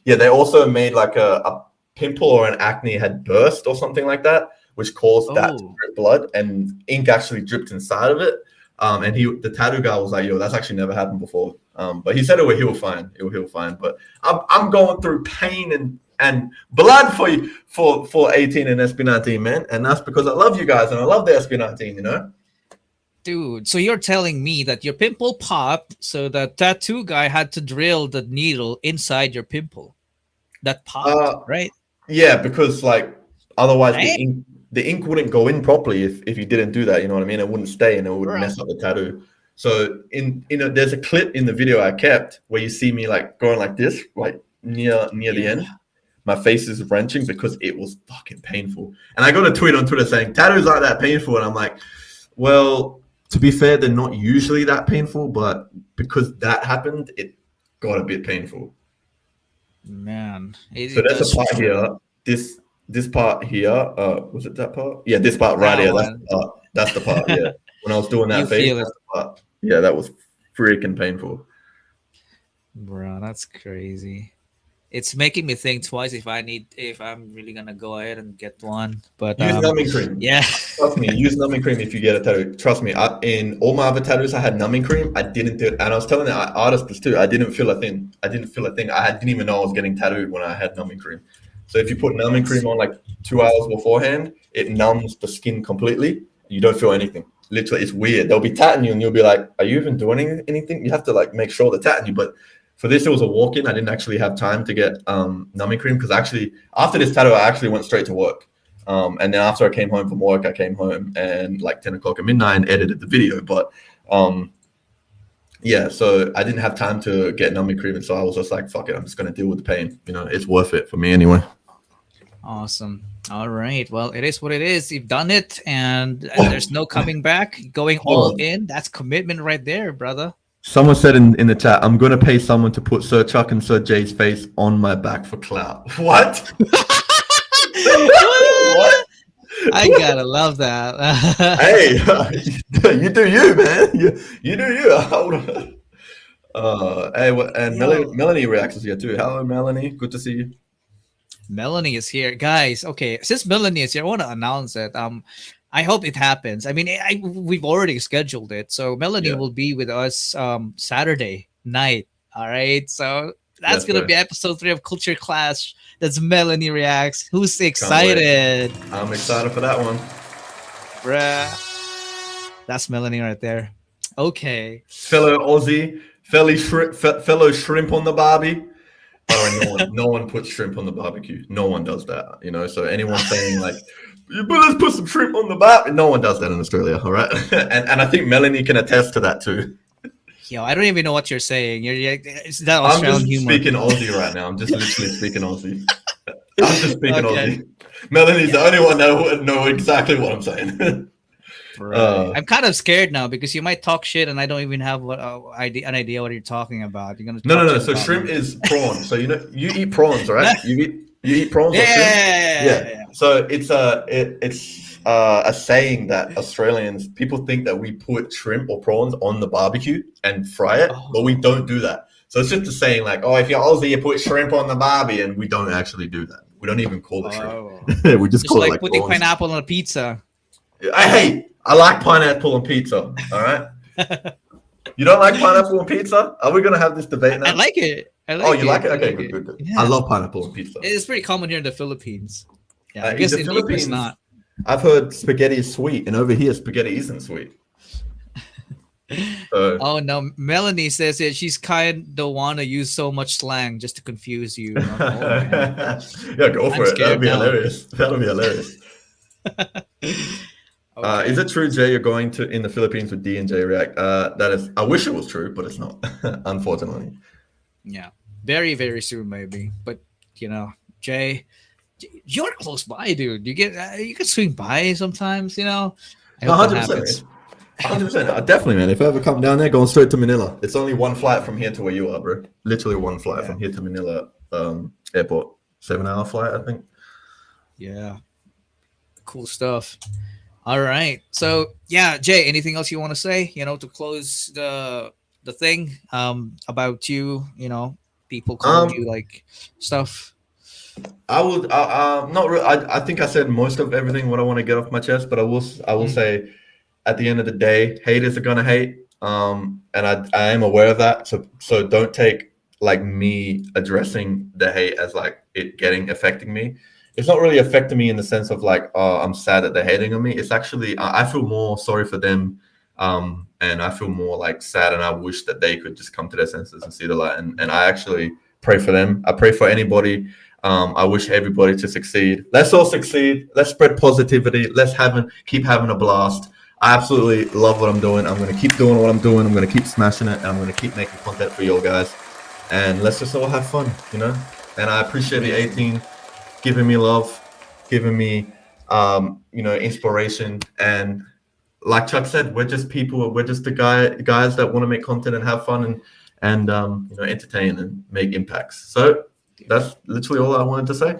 yeah, they also made like a pimple or an acne had burst or something like that, which caused that to drip blood, and ink actually dripped inside of it. And the tattoo guy was like, "Yo, that's actually never happened before." But he said it will heal fine. It will heal fine. But I'm going through pain and blood for you for 18 and SB19, man. And that's because I love you guys and I love the SB19, you know. Dude, so you're telling me that your pimple popped, so the tattoo guy had to drill the needle inside your pimple. That popped, right? Yeah, because like otherwise the ink wouldn't go in properly if you didn't do that. You know what I mean? It wouldn't stay and it would mess up the tattoo. So there's a clip in the video I kept where you see me like going like this, like near the end. My face is wrenching because it was fucking painful. And I got a tweet on Twitter saying tattoos aren't that painful, and I'm like, well, to be fair, they're not usually that painful, but because that happened, it got a bit painful. Man, So it there's a does part show. here. This part here. Was it that part? Yeah, this part right That here. That's the one. part. That's the part. Yeah. When I was doing You that face, feel it, that's the part. Yeah, that was freaking painful. bro. That's crazy. It's making me think twice if I'm really gonna go ahead and get one. But Use numbing cream. yeah. Trust me, use numbing cream if you get a tattoo. Trust me, in all my other tattoos, I had numbing cream. I didn't do, and I was telling the artist this too. I didn't feel a thing. I didn't feel a thing. Didn't even know I was getting tattooed when I had numbing cream. So if you put numbing That's cream on like 2 hours beforehand, it numbs the skin completely. You don't feel anything. Literally, it's weird. They'll be tatting you, and you'll be like, "Are you even doing anything?" You have to like make sure they're tatting you. But for this, it was a walk-in. I didn't actually have time to get numbing cream because actually after this tattoo, I actually went straight to work. And then after I came home from work, I came home and like 10 o'clock at midnight and edited the video. But yeah, so I didn't have time to get numbing cream. And so I was just like, fuck it, I'm just going to deal with the pain. You know, it's worth it for me anyway. awesome. All right. Well, it is what it is. You've done it, and there's no coming back. Going all in. That's commitment right there, brother. Someone said in the chat, I'm going to pay someone to put Sir Chuck and Sir Jay's face on my back for clout. What? What? I gotta love that. Hey, you do you, man. You do you. Hold on. And Melanie reacts here too. Hello, Melanie. Good to see you. Melanie is here, guys. Okay, since Melanie is here, I want to announce it. I hope it happens. I mean, we've already scheduled it, so Melanie Yeah. will be with us Saturday night. All right, so that's gonna be episode 3 of Culture Clash. That's Melanie reacts. Who's excited? I'm excited for that one, bruh. That's Melanie right there. Okay, fellow Aussie, fellow shrimp on the barbie. By the way, no one puts shrimp on the barbecue. No one does that. You know, so anyone saying like, "But let's put some shrimp on the barbecue," no one does that in Australia. All right, and I think Melanie can attest to that too. yo, I don't even know what you're saying. Is that I'm Australian just humor? speaking Aussie right now. I'm just literally speaking Aussie. I'm just speaking Okay. Aussie. Melanie's the only one that would know exactly what I'm saying. Right. I'm kind of scared now because you might talk shit and I don't even have an idea what you're talking about. You're gonna No. shit So about shrimp me. is prawn. So you eat prawns, right? You eat prawns or shrimp? Yeah. So it's a saying that Australians people think that we put shrimp or prawns on the barbecue and fry it, but we don't do that. So it's just a saying like, oh, if you're Aussie, you put shrimp on the barbie, and we don't actually do that. We don't even call it shrimp. We just call like it like putting prawns. pineapple on a pizza. I like pineapple on pizza. All right. You don't like pineapple on pizza? Are we gonna have this debate now? I like it. You like it? Okay, good. Yeah. I love pineapple on pizza. It's pretty common here in the Philippines. Yeah, I In guess the in the Philippines, US not. I've heard spaghetti is sweet, and over here, spaghetti isn't sweet. So, Oh no, Melanie says that she's kind of want to use so much slang just to confuse you. yeah, go for it. That'll be hilarious. That'll be hilarious. Okay. Is it true, Jay? You're going to in the Philippines with D and J React? That is. I wish it was true, but it's not. Unfortunately. Yeah, very very soon maybe. But you know, Jay, you're close by, dude. You can swing by sometimes. You know. I hope that happens. 100%. Definitely, man. If I ever come down there, going straight to Manila. It's only one flight from here to where you are, bro. Literally one flight from here to Manila airport. 7-hour flight, I think. Yeah. Cool stuff. All right. So yeah, Jay, anything else you want to say? You know, to close the thing about you. You know, people calling you like stuff. I would not really. I think I said most of everything what I want to get off my chest, but I will say. At the end of the day, haters are gonna hate, and I am aware of that. So don't take like me addressing the hate as like it affecting me. It's not really affecting me in the sense of like, oh, I'm sad that they're hating on me. It's actually I feel more sorry for them, and I feel more like sad, and I wish that they could just come to their senses and see the light. And I actually pray for them. I pray for anybody. I wish everybody to succeed. Let's all succeed. Let's spread positivity. Let's keep having a blast. I absolutely love what I'm doing. I'm going to keep doing what I'm doing. I'm going to keep smashing it. And I'm going to keep making content for you all guys. And let's just all have fun, you know? And I appreciate the 18 giving me love, giving me, inspiration. And like Chuck said, we're just people. We're just the guys that want to make content and have fun and entertain and make impacts. So That's literally all I wanted to say.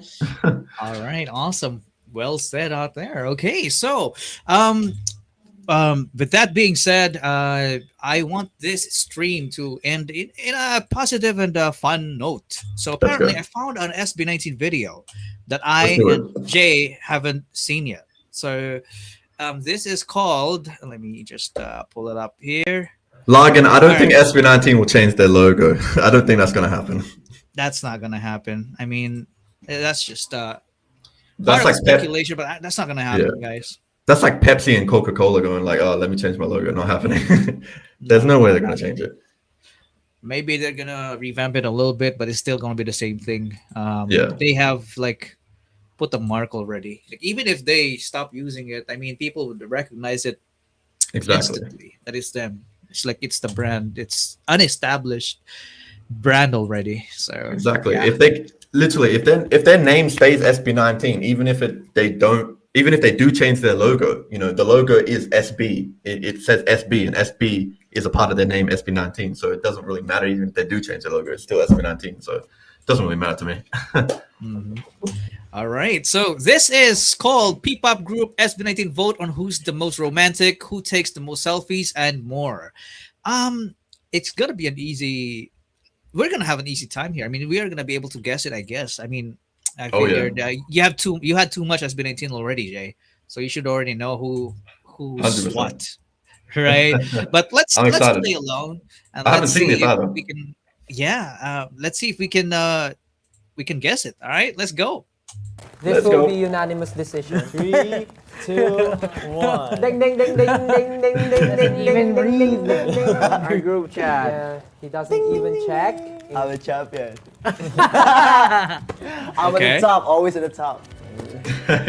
All right, awesome. Well said out there. Okay, so um, with that being said, I want this stream to end in a positive and fun note. So Let's apparently, go. I found an SB19 video that Let's I do and it. Jay haven't seen yet. So this is called. Let me just pull it up here. Largan, I don't All think right. SB19 will change their logo. I don't think that's gonna happen. That's not gonna happen. I mean, that's just part That's of the like speculation, but that's not gonna yeah. happen, guys. That's like Pepsi and Coca-Cola going like, oh, let me change my logo. Not happening. There's no No, way not they're gonna happening. change it. Maybe they're gonna revamp it a little bit, but it's still gonna be the same thing. Yeah. They have like put the mark already. Like even if they stop using it, I mean, people would recognize it Exactly. instantly. That is them. It's like it's the brand. It's unestablished brand already. So Exactly. yeah, If they literally, if their name stays SB19, even if they don't, even if they do change their logo, the logo is SB. It says SB, and SB is a part of their name, SB19. So it doesn't really matter even if they do change their logo. It's still SB19. So it doesn't really matter to me. Mhm. All right. So this is called P-pop group SB19 vote on who's the most romantic, who takes the most selfies, and more. Um, it's gonna be an easy. We're gonna have an easy time here. I mean, we are gonna be able to guess it, I guess. I mean, I Oh yeah, figured you had too much SB19 already, Jay. So you should already know who's 100%. what, right? But I'm let's excited. play along and I haven't let's seen this see if either. we can. Yeah, let's see if we can guess it. All right, let's go. This Let's will go. be unanimous decision. 3, 2, 1. Ding ding ding ding ding ding ding ding ding even ding ding breathe. ding ding. Our group chat. Yeah, he doesn't even check. I'm the champion. I'm Okay. at the top, always at the top.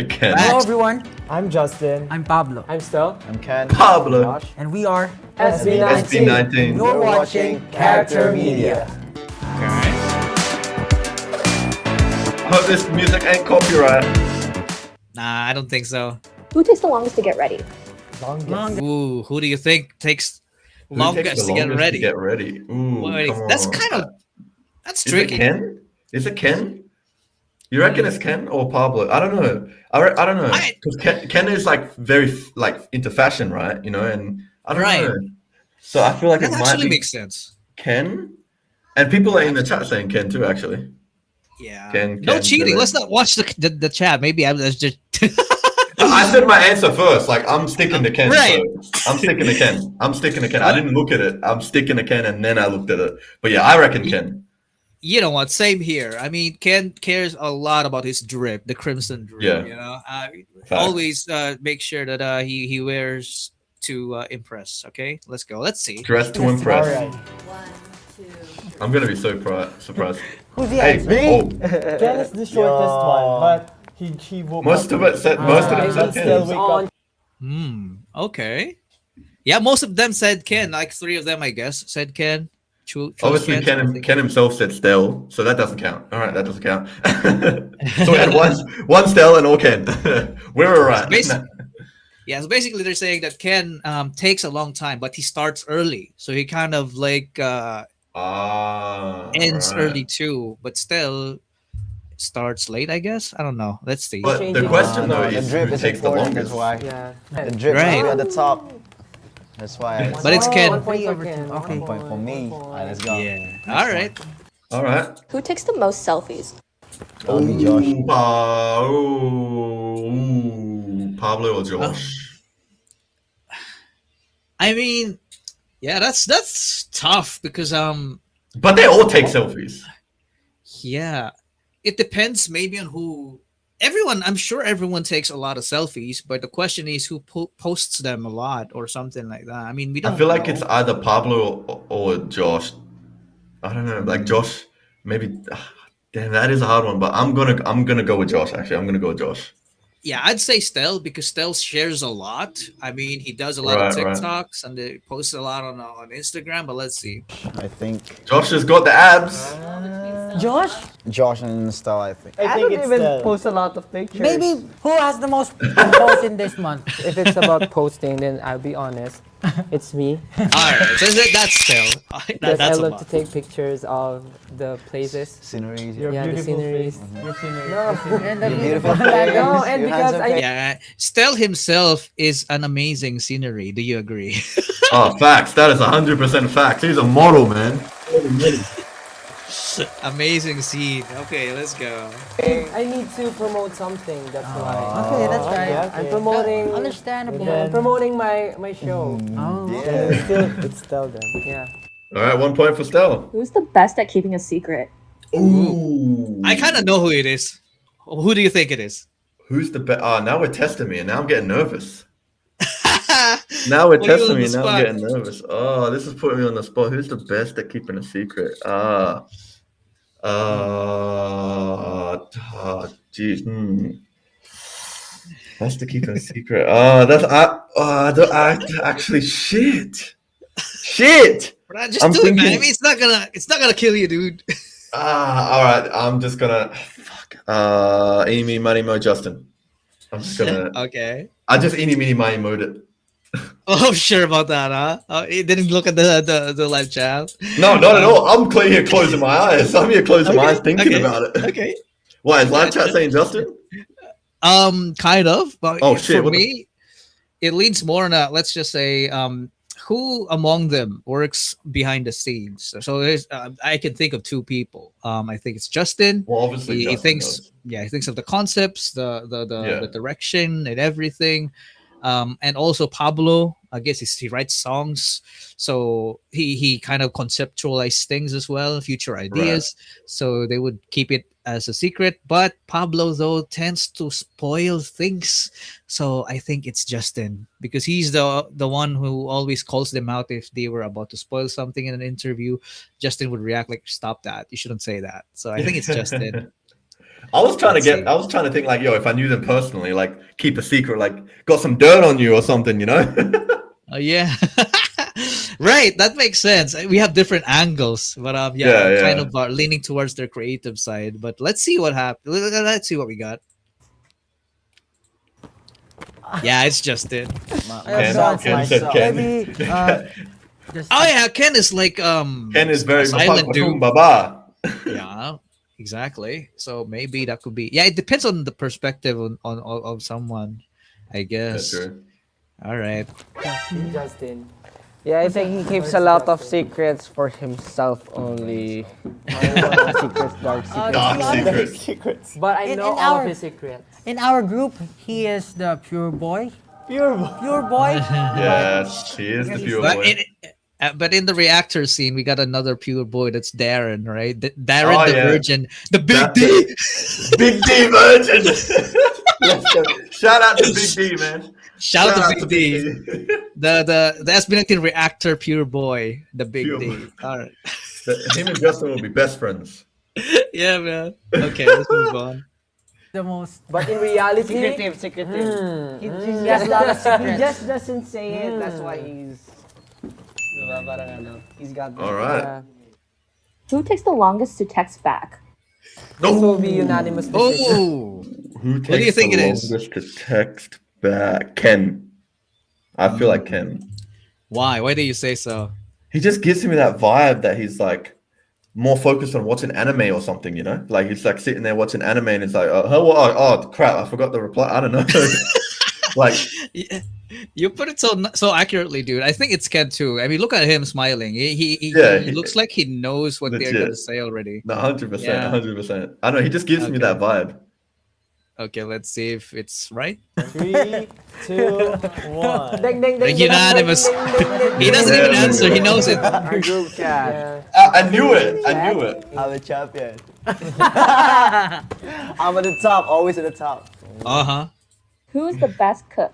Ken. Hello, everyone. I'm Justin. I'm Pablo, I'm still I'm Ken. Pablo. Josh. and we are SB19. SB19. You're watching Character Media. Okay. Hope this music ain't copyright. Nah, I don't think so. Who takes the longest to get ready? Longest. Ooh, who do you think takes Who longest takes the to get longest ready? To get ready. Ooh, Wait, come that's on. kind of that's Is tricky. it Ken? Is it Ken? You reckon it's Ken or Pablo? I don't know. I don't know I- because Ken is like very like into fashion, right? And I don't Right. know. So I feel like That it might actually be makes sense. Ken. And people are in the chat saying Ken too. Actually, Yeah. Ken, No Ken, cheating. Ken. Let's not watch the chat. Maybe I was just. I said my answer first. Like I'm sticking to Ken. Right. So I'm sticking to Ken. I'm sticking to Ken. I didn't look at it. I'm sticking to Ken, and then I looked at it. But yeah, I reckon Ken. You know what? Same here. I mean, Ken cares a lot about his drip, the crimson drip. Yeah. You know, Facts. always make sure that he wears to impress. Okay, let's go. Let's see. Dress to impress. Alright. I'm gonna be so surprised. Who's the Hey, answer? oh, Ken is the shortest one, but he woke most up. of it said. Most of them Maybe said still Ken. wake on. up. Okay. Yeah, most of them said Ken. Like 3 of them, I guess, said Ken. Obviously, Ken himself said Stell, so that doesn't count. All right, that doesn't count. So we had one Stell and all Ken. We're all right. Yeah, so basically they're saying that Ken takes a long time, but he starts early, so he kind of like ends right. early too, but still starts late. I guess I don't know. Let's see. But the question though the is drip who is takes the important, longest. that's why. Yeah. The drip Right. is at the top. That's why. But it's Ken. 1 point for Ken. Okay. 1 point for me. Alright, let's go. Yeah. All right. All right. Who takes the most selfies? That'll be Josh. Pablo or Josh? I mean, yeah, that's tough because But they all take selfies. yeah, it depends maybe on who. I'm sure everyone takes a lot of selfies, but the question is who posts them a lot or something like that. I mean, we don't. I feel like know. it's either Pablo or Josh. I don't know, like Josh. Maybe. Damn, that is a hard one. But I'm gonna go with Josh. Actually, I'm gonna go with Josh. Yeah, I'd say Stel because Stel shares a lot. I mean, he does a lot of Right, right. TikToks and he posts a lot on Instagram. But let's see. I think. Josh has got the abs. Josh? Josh and Stella, I think. I I think don't it's even the post a lot of pictures. Maybe who has the most posts in this month? If it's about posting, then I'll be honest. It's me. All right, so that's still Because I that's a love lot. to take pictures of the places. Sceneries. your Yeah, the beautiful sceneries. face. Your scenery. No. And the Beautiful beautiful face. No, and Your because handsome I- face. Yeah, Stell himself is an amazing scenery. Do you agree? Oh, facts. That is 100% facts. He's a model, man. Amazing scene. Okay, let's go. I need to promote something. That's why. Okay, that's right. Okay. I'm promoting. Understandable. Yeah, I'm promoting my show. Oh, Yeah. It's still them. Yeah. All right, 1 point for Stella. Who's the best at keeping a secret? Ooh. I kind of know who it is. Who do you think it is? Who's the best? Oh, now we're testing me, and now I'm getting nervous. Now we're Put you testing on me, the and now I'm spot. getting nervous. Oh, this is putting me on the spot. Who's the best at keeping a secret? Geez. Best at keeping a secret. Actually, shit. Bro, just I'm do it, man. I thinking- mean, it's not gonna kill you, dude. All right. I'm just gonna. Fuck. Eeny, meeny, miny, mo, Justin. I'm just gonna. Okay. I just eeny, meeny, miny, mo'd it. Oh, sure about that, huh? Oh, he didn't look at the live chat. No, not at all. I'm here closing my eyes. I'm here closing my eyes thinking about it. Okay. Why is live chat saying Justin? Kind of. But Oh, shit, for what the- me, it leans more on a, let's just say, who among them works behind the scenes. So there's, I can think of two people. I think it's Justin. Well, obviously, He Justin thinks, does. he thinks of the concepts, the Yeah. direction and everything. And also Pablo, I guess he writes songs, so he kind of conceptualized things as well, future ideas. So they would keep it as a secret. But Pablo though tends to spoil things, so I think it's Justin because he's the one who always calls them out if they were about to spoil something in an interview. Justin would react like, "Stop that! You shouldn't say that." So I think it's Justin. I was trying Let's to see. I was trying to think like, yo, if I knew them personally, like keep a secret, like got some dirt on you or something, you know? Yeah. Right, that makes sense. We have different angles, but Yeah, kind yeah. of leaning towards their creative side. But let's see what happens. Let's see what we got. Yeah, it's Justin. Ken said Ken. Maybe just Oh yeah, Ken is like Ken is very silent dude. baba. Yeah, exactly. So maybe that could be. Yeah, it depends on the perspective on of someone, I guess. That's true. All right. Justin. Yeah, I think he keeps a lot of secrets for himself only. Secrets, dark secrets. Dark secrets. secrets. But I In- know in all our- of his secrets. in our group, he is the pure boy. Pure boy. Pure boy. Yes, he is the pure But boy. but in the reactor scene, we got another pure boy. That's Darren, right? Darren Oh, the yeah. Virgin, the Big That- D. Big D virgin. Let's go. Shout out to Big D, man. Shout out to Big D. The SB19 reactor pure boy, the Big Pure D. boy. All right. Him and Justin will be best friends. Yeah, man. Okay, let's move on. The most But in reality, Secretive. he has a lot of He secrets. just doesn't say it. That's why he's. Diba, parang ano, he's got. All right. yeah, Who takes the longest to text back? this will be unanimous decision. Oh, Who do you takes think the it is? longest to text back? Ken. I feel like Ken. why? Why do you say so? He just gives me that vibe that he's like more focused on watching anime or something, you know? Like he's like sitting there watching anime and it's like, oh crap, I forgot the reply. I don't know. Like, Yeah, you put it so accurately, dude. I think it's Ken too. I mean, look at him smiling. He Yeah, he looks like he knows what they're legit. gonna say already. no, 100%, Yeah. 100%. I know, he just gives me Okay. that vibe. Okay, let's see if it's right. 3, 2, 1. Ding, ding, ding, Unanimous. ding, ding, ding, ding, He doesn't Yeah, even there we answer. go. He knows it. Our group chat. Yeah. I knew it. I knew it. I'm the champion. I'm at the top, always at the top. Uh Who's the best cook?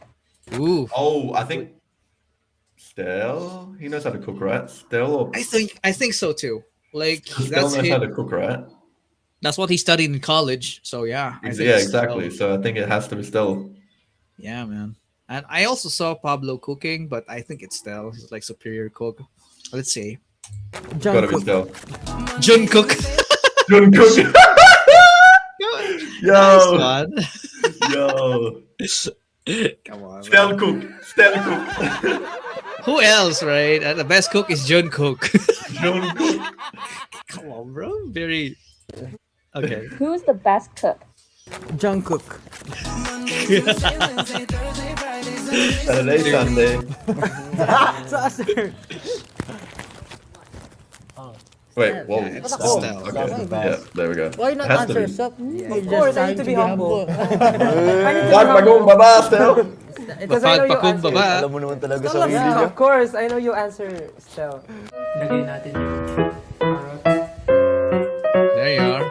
huh. Ooh. Oh, I think Stell, he knows how to cook, right? Stell or I think so too. Like Stell that's knows how him. to cook, right? That's what he studied in college. So yeah. I think Yeah, it's exactly. Stell. So I think it has to be Stell. Yeah, man. And I also saw Pablo cooking, but I think it's Stell. He's like superior cook. Let's see. Gotta be Jungkook. Stell. Jungkook. Jungkook. Nice Yo, one. yo. Come on. Stell Man. Cook. Stell Cook. Who else, right? The best cook is Jungkook. Jungkook. Come on, bro. Very okay. Who's the best cook? Jungkook. Saturday, Sunday. Wait, whoa. It's Oh, Stell. okay. Yeah, there we go. Why not Has to answer be. yourself? Of course, I need to be humble. Wag magong baba, Stell. Because I know you Mapagpakong answer. baba. Alam mo naman talaga sa Yeah, video. of course, I know you answer, Stel. Lagay natin yung There you are.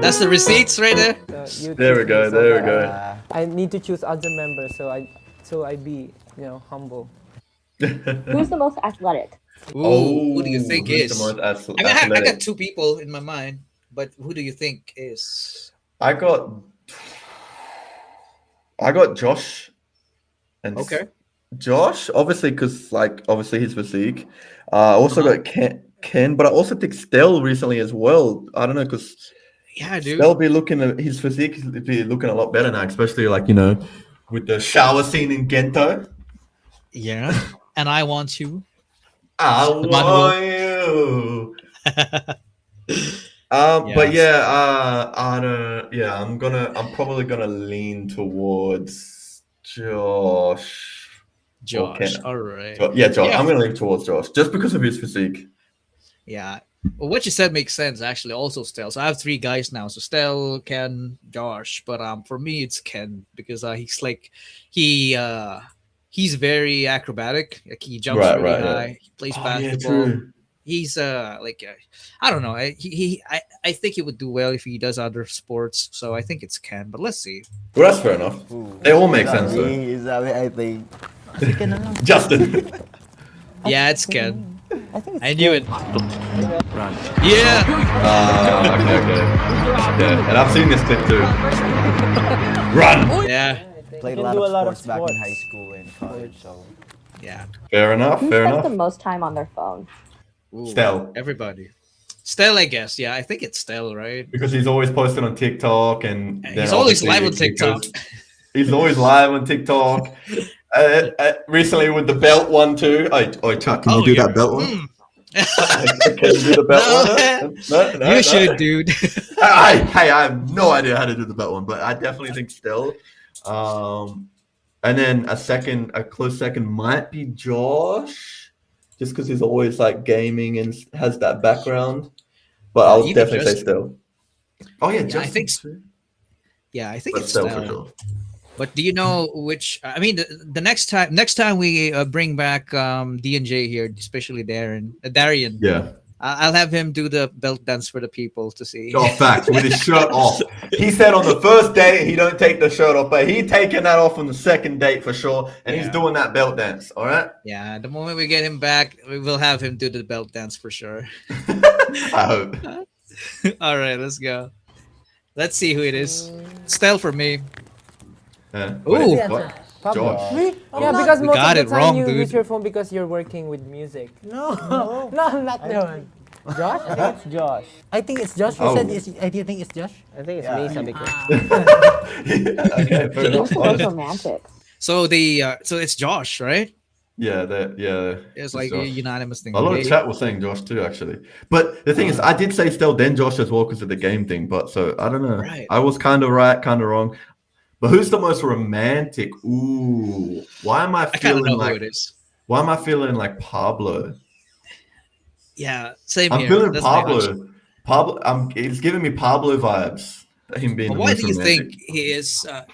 That's the receipts right there. So you There we choose go, me, so there we that go. I need to choose odds and members, so I be, humble. Who's the most athletic? Ooh, who do you think who's is? the most I mean, I got athletic? two people in my mind, but who do you think is? I got Josh. And Okay. Josh, obviously, because obviously his physique. I also got Ken, but I also think Stell recently as well. I don't know, because Yeah, dude. Stell his physique be looking a lot better now, especially with the shower scene in Gento. Yeah, and I want you. I The want you. But Yes. I don't. Yeah, I'm probably gonna lean towards Josh. Josh. Ken. All right. Yeah, Josh. Yeah. I'm gonna lean towards Josh just because of his physique. Yeah. Well, what you said makes sense actually. Also, Stell. So I have three guys now. So Stell, Ken, Josh. But for me, it's Ken because he's very acrobatic. Like he jumps Right, really right, yeah. high. He plays Yeah, basketball. true. He's I don't know. I think he would do well if he does other sports. So I think it's Ken. But let's see. Well, that's fair enough. They all make sense though. Sabi, I think. Justin. Yeah, it's Ken. I think it's I knew it. Run. Yeah. Okay. Yeah, and I've seen this clip too. Run. Yeah. played You a can lot do of a lot of sports back in sports. high school and college, so. Yeah. Fair enough. Who Fair spends the enough. most time on their phone? Ooh, Stell. Everybody. Stell, I guess. Yeah, I think it's Stell, right? Because he's always posting on TikTok and And then he's always live on obviously TikTok. because He's always live on TikTok. Recently with the belt one too. Oh, Chuck, can you do that belt one? Can you do the belt one? No, You should, dude. Hey, I have no idea how to do the belt one, but I definitely think Still. And then a close second might be Josh, just because he's always like gaming and has that background. But I'll Even definitely say Justin. Still. Oh yeah, I Justin think too. Yeah, I think But it's Still Stell. for sure. But do you know which? I mean, the next time we bring back D and J here, especially Darian. Yeah. I'll have him do the belt dance for the people to see. Oh, facts, with his shirt off. He said on the first date he don't take the shirt off, but he taking that off on the second date for sure, and he's Yeah. doing that belt dance. All right. Yeah, the moment we get him back, we will have him do the belt dance for sure. I hope. All right, let's go. Let's see who it is. Stell for me. Ooh. What? Pablo. Josh. Yeah, because We most got of it the time wrong, you dude. use your phone because you're working with music. No, not I that one. Josh? I think it's Josh. I think it's Josh. Oh. You said it's, I think it's Josh. I think it's Yeah. me, sabi ko. Okay, fair enough. Who's the most romantic? So so it's Josh, right? Yeah. It's like Josh. a unanimous thing. A lot of okay? chat was saying Josh too, actually. But the thing is, I did say Still then Josh as well because of the game thing. But so I don't know. Right. I was kind of right, kind of wrong. But who's the most romantic? Ooh, why am I I kind of feeling know who like? it is. Why am I feeling like Pablo? Yeah, same I'm here. feeling That's my hunch. Pablo. It's giving me Pablo vibes. Him being But the why most do you romantic. think he is Okay,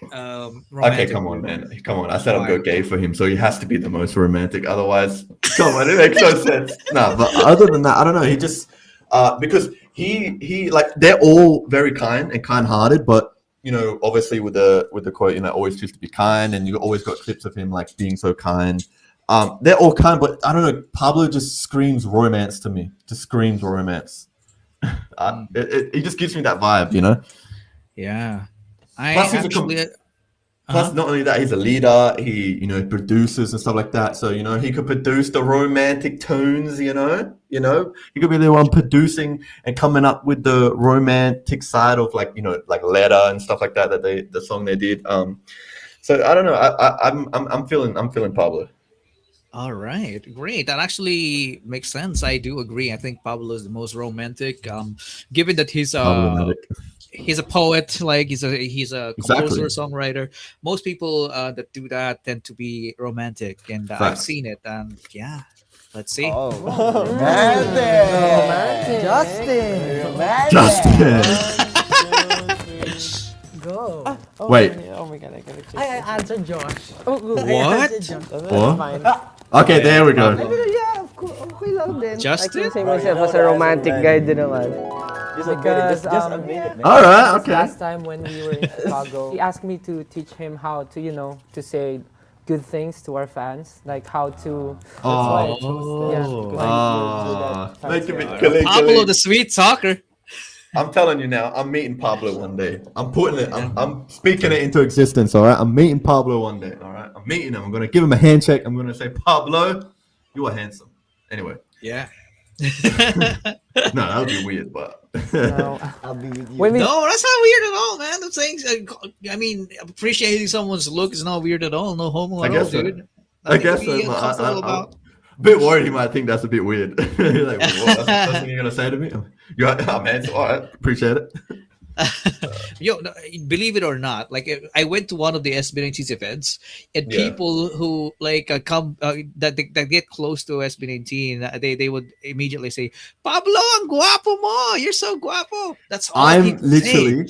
romantic? come on, man. Come on. I said I'd Why? go gay for him, so he has to be the most romantic. Otherwise, come on, it makes no sense. No, but other than that, I don't know. He just because he like they're all very kind and kind-hearted, but you know, obviously with the quote, you know, always choose to be kind, and you always got clips of him like being so kind. They're all kind, but I don't know. Pablo just screams romance to me. Just screams romance. He just gives me that vibe, you know. Yeah, I Plus he's a actually Plus, not only that, he's a leader. He, produces and stuff like that. So, he could produce the romantic tunes. He could be the one producing and coming up with the romantic side of like Letter and stuff like that. The song they did. So I don't know. I'm feeling Pablo. All right, great. That actually makes sense. I do agree. I think Pablo is the most romantic. Given that he's a poet, like he's a composer, Exactly. songwriter. Most people that do that tend to be romantic, and I've Facts. seen it. And yeah, let's see. Oh. Romantic. Justin. Justin. Go. Wait. Oh my god, I gotta check. I answered Josh. What? What? Okay, there we go. Yeah, of course. Okay lang din. I Justin? can say myself as a romantic guy din naman. Just admit it. Just Because, admit it, man. All right. Okay. Last time when we were in Chicago, he asked me to teach him how to, to say good things to our fans, like how to. Oh. Make him Pablo, the sweet talker. I'm telling you now, I'm meeting Pablo one day. I'm putting it, I'm speaking it into existence, all right? I'm meeting Pablo one day, all right? I'm meeting him. I'm going to give him a handshake. I'm going to say, Pablo, you are handsome. Anyway. Yeah. No, that would be weird, but. No. I'll be with you. When we, No, that's not weird at all, man. I'm saying, I mean, appreciating someone's look is not weird at all. No homo I at all, guess so. dude. I guess so. Nothing to be But uncomfortable I'm about. a bit worried he might think that's a bit weird. Like, what? That's what you're going to say to me? I'm handsome. All right. Appreciate it. Yo, no, believe it or not, like I went to one of the SB19's events, and Yeah. people who like come that get close to SB19, they would immediately say, "Pablo, ang guapo mo! You're so guapo." That's all I'm people say.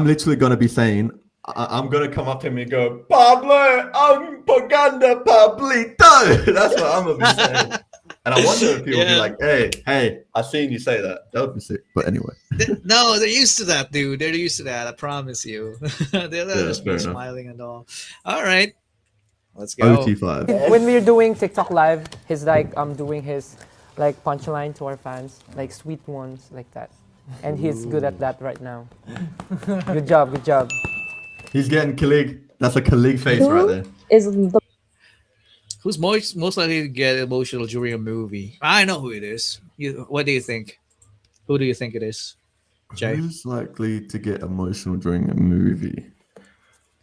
literally going to be saying, I'm going to come up to him and go, Pablo, ang paganda Pablito. That's what I'm going to be saying. And I wonder if he'll be Yeah. like, hey, I seen you say that. That would be sick. But anyway. No, they're used to that, dude. They're used to that. I promise you. They're just fair enough. smiling and all. All right, let's go. OT5. when we're doing TikTok live, he's like doing his like punchline to our fans, like sweet ones like that, and he's good at that right now. Good job, good job. He's getting Kalig. That's a Kalig face right there. Is the Who's most likely to get emotional during a movie? I know who it is. What do you think? Who do you think it is, Jay? Who's likely to get emotional during a movie?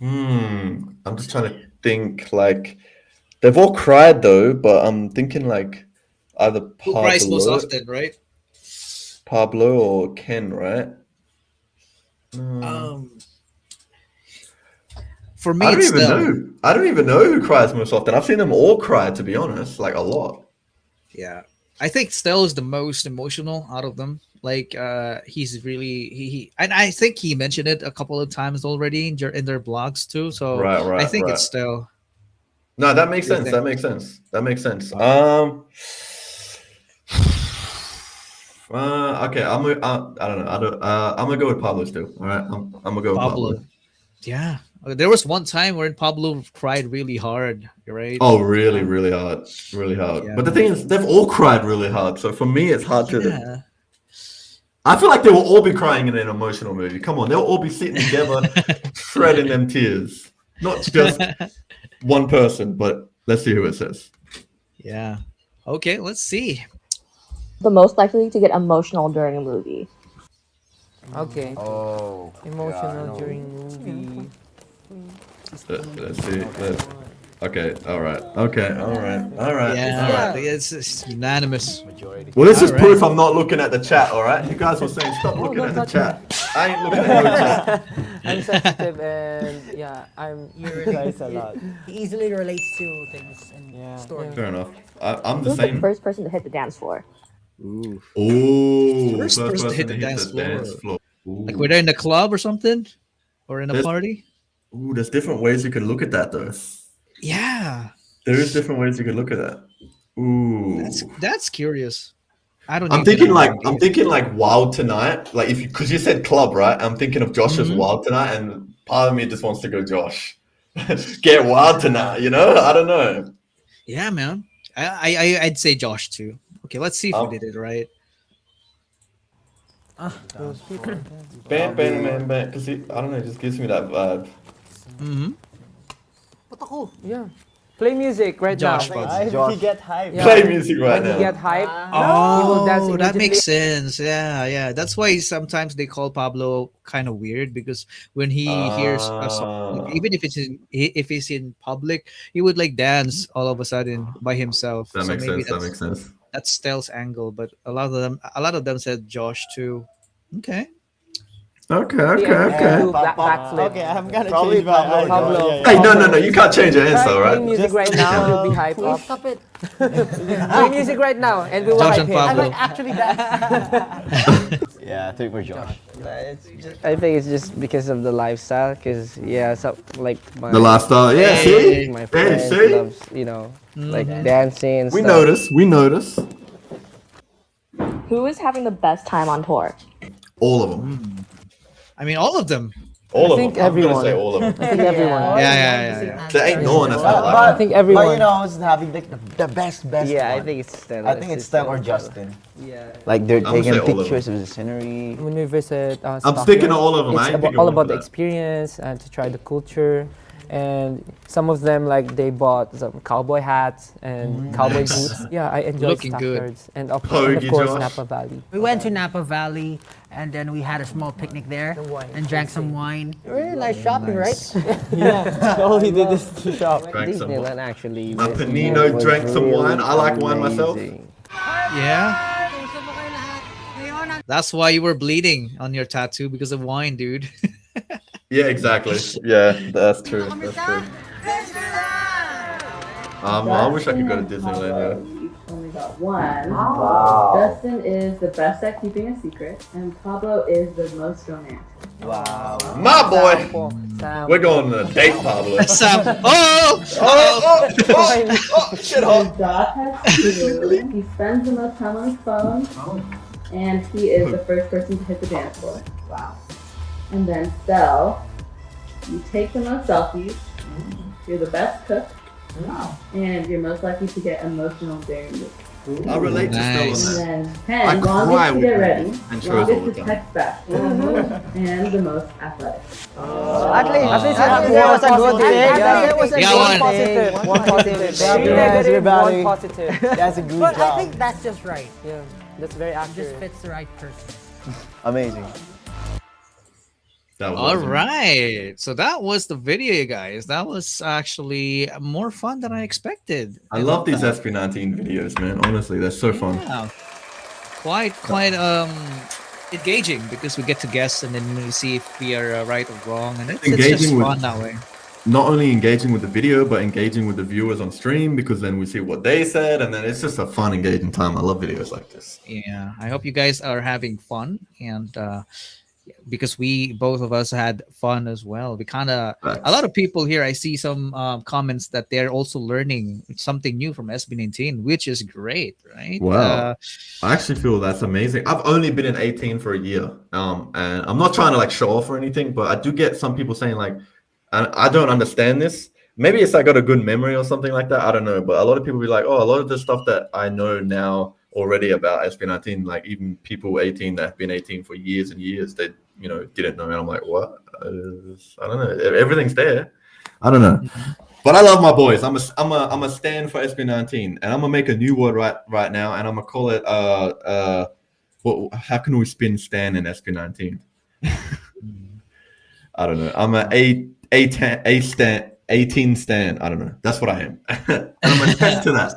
I'm just trying to think. Like, they've all cried though, but I'm thinking like either Who cries most Pablo, often, right? Pablo or Ken, right? For me, I don't it's even Stell. know. I don't even know who cries most often. I've seen them all cry, to be honest, like a lot. Yeah, I think Stell is the most emotional out of them. Like, he's really and I think he mentioned it a couple of times already in their blogs too. So Right, I think right. it's Stell. No, that makes You sense. think? That makes sense. That makes sense. Okay, I don't know. I'm gonna go with Pablo still. All right, I'm gonna go with Pablo. Yeah, there was one time where Pablo cried really hard. Right? Oh, really, really hard, really hard. Yeah. But the thing is, they've all cried really hard. So for me, it's hard to. Yeah. I feel like they will all be crying in an emotional movie. Come on, they'll all be sitting together, shredding them tears. Not just one person, but let's see who it says. Yeah. Okay, let's see. the most likely to get emotional during a movie? Okay. Oh. Emotional during movie. Let's see. Okay. All right. Okay. All right. All right. Yeah, it's unanimous. Majority. Well, this is All right. proof I'm not looking at the chat. All right. You guys were saying stop looking at the chat. I ain't looking at no chat. I'm sensitive and yeah, I'm Cries a lot. He easily relates to things and Yeah. stories. Fair enough. I'm the Who's the same. first person to hit the dance floor? Ooh. Oh, First person to hit the dance floor. Ooh. Like we're there in the club or something, or in a There's- party. Ooh, there's different ways you could look at that though. Yeah, There is different ways you could look at that. Ooh. that's curious. I don't. I'm even thinking know like what it I'm is. thinking like Wild Tonight. Like because you said club, right? I'm thinking of Josh's Mhm. Wild Tonight, and part of me just wants to go Josh. Get wild tonight, you know? I don't know. Yeah, man. I'd say Josh too. Okay, let's see if we did it right. Bam, bam, bam, bam. Because I don't know, it just gives me that vibe. Mm-hmm. Yeah. Play music right Josh now. Buds. Why Josh. he get hyped? Yeah. Play music right When now. you get hype, you will dance Oh, that immediately. makes sense. Yeah, yeah. That's why sometimes they call Pablo kind of weird because when he hears a song, Ah. even if he's in public, he would like dance all of a sudden by himself. That So makes maybe sense. That makes sense. that's Stell's angle. But a lot of them said Josh too. Okay. Okay, The okay, end okay. do backflip. Okay, I'm gonna Probably change my Pablo. Pablo. Yeah, Hey, no, you can't change your answer, Play right? music Just- right now, you'll be hyped Please up. stop it. Play music right now, and we will Josh hype and him. I Pablo. might actually dance. Yeah, I think we're Josh. I think it's just because of the lifestyle. Cause yeah, so like my The lifestyle. Yeah, see? my Hey, friends see? loves like dancing and We stuff. notice. We notice. Who is having the best time on tour? All of them. I mean, all of them. All of think them. I'm gonna everyone. say all of them. I think everyone. Yeah. There ain't no one that's not I like think But everyone. you know who's having the best Yeah, I one? think it's Stella. I think it's Stel or Justin. Yeah. Like they're gonna taking say all of pictures of the scenery. When we visit I'm Stockholm, sticking to all of them. I it's ain't picking all one about for the that. experience and to try the culture. And some of them, like they bought some cowboy hats and cowboy Nice. boots. Yeah, I enjoyed Looking good. Stockyards. And of Hoagie course, Josh. Napa Valley. We went to Napa Valley and then we had a small picnic there wine. and drank some wine. Really nice shopping, right? All he did is to shop. Drank some Disneyland actually. My was- Panino was drank some really wine. I like wine myself. amazing. Yeah. That's why you were bleeding on your tattoo because of wine, dude. Yeah, exactly. Yeah, that's true. That's true. I wish I could go to Disneyland. Each only got one. Justin is the best at keeping a secret, and Pablo is the most romantic. Wow. Yeah. My boy, Sam. we're going on a date, Pablo. Sam. Shit hot. Josh has two. He spends the most time on his phone, and he is the first person to hit the dance floor. Wow. And then Stel, you take the most selfies. You're the best cook. And you're most likely to get emotional during the I relate to Nice. Stella on And that. then I 10, cry longest to with get you ready, and shows all the longest to time. text back, and the most athletic. At least that was a good thing. That was a Yeah, good one. Positive. One positive. Yeah, Three yeah, negative, you're one valid. positive. That's a good But I job. think that's just right. Yeah, that's very It just accurate. fits the right person. Amazing. That was All awesome. right. So that was the video, you guys. That was actually more fun than I expected. I love these that. SB19 videos, man. Honestly, they're so fun. Yeah. Quite engaging because we get to guess and then we see if we are right or wrong, and it's just Engaging with- fun that way. Not only engaging with the video, but engaging with the viewers on stream because then we see what they said, and then it's just a fun, engaging time. I love videos like this. Yeah, I hope you guys are having fun, and because we both of us had fun as well. We kind of a lot of people here. I see some comments that they're also learning something new from SB19, which is great, right? Wow. I actually feel that's amazing. I've only been in 18 for a year, and I'm not trying to like show off or anything, but I do get some people saying like, I don't understand this. Maybe it's I got a good memory or something like that. I don't know, but a lot of people be like, oh, a lot of the stuff that I know now already about SB19, like even people 18 that have been 18 for years and years, they didn't know. And I'm like, what? I don't know. Everything's there. I don't know. But I love my boys. I'm a stand for SB19, and I'm gonna make a new word right now, and I'm gonna call it how can we spin stand in SB19? I don't know. I'm a 18 stand. I don't know. That's what I am. And I'm gonna stick to that.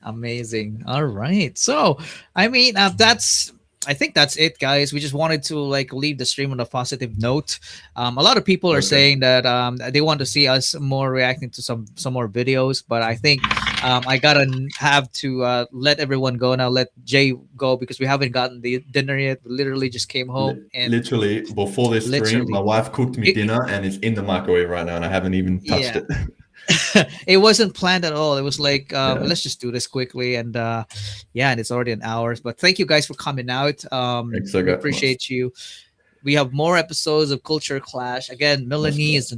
Amazing. All right. So, I mean, I think that's it, guys. We just wanted to like leave the stream on a positive note. A lot of people are saying that they want to see us more reacting to some more videos, but I think I gotta have to let everyone go now. Let Jay go because we haven't gotten the dinner yet. We literally just came home and Literally before this stream, Literally. my wife cooked me dinner, and it's in the microwave right now, and I haven't even touched Yeah. it. it wasn't planned at all. It was like let's just do this quickly, and and it's already an hour. But thank you guys for coming out. Thanks so We much. appreciate you. We have more episodes of Culture Clash. Again, Melanie is in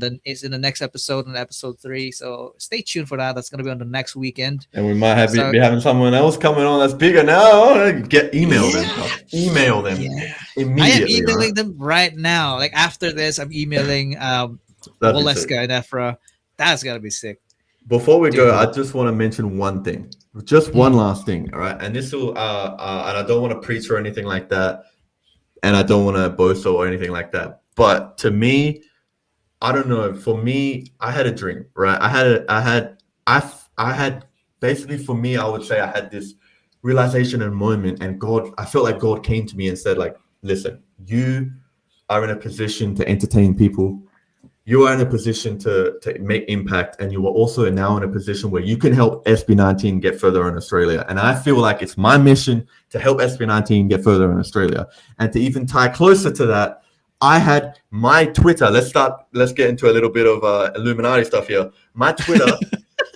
the next episode, in episode 3. So stay tuned for that. That's gonna be on the next weekend. And we might So- be having someone else coming on that's bigger now. Email them. Email them Yeah. immediately. I am emailing right? them right now. Like after this, I'm emailing That'd be sick. Waleska and Ephra. That's gotta be sick. Before we go, Dude. I just want to mention one thing, just one last thing, all right? And this will, and I don't want to preach or anything like that, and I don't want to boast or anything like that. But to me, I don't know. For me, I had a dream, right? I had basically, for me, I would say I had this realization and moment, and God, I felt like God came to me and said, like, listen, you are in a position to entertain people. You are in a position to make impact, and you are also now in a position where you can help SB19 get further in Australia. And I feel like it's my mission to help SB19 get further in Australia. And to even tie closer to that, I had my Twitter. Let's get into a little bit of Illuminati stuff here. My Twitter,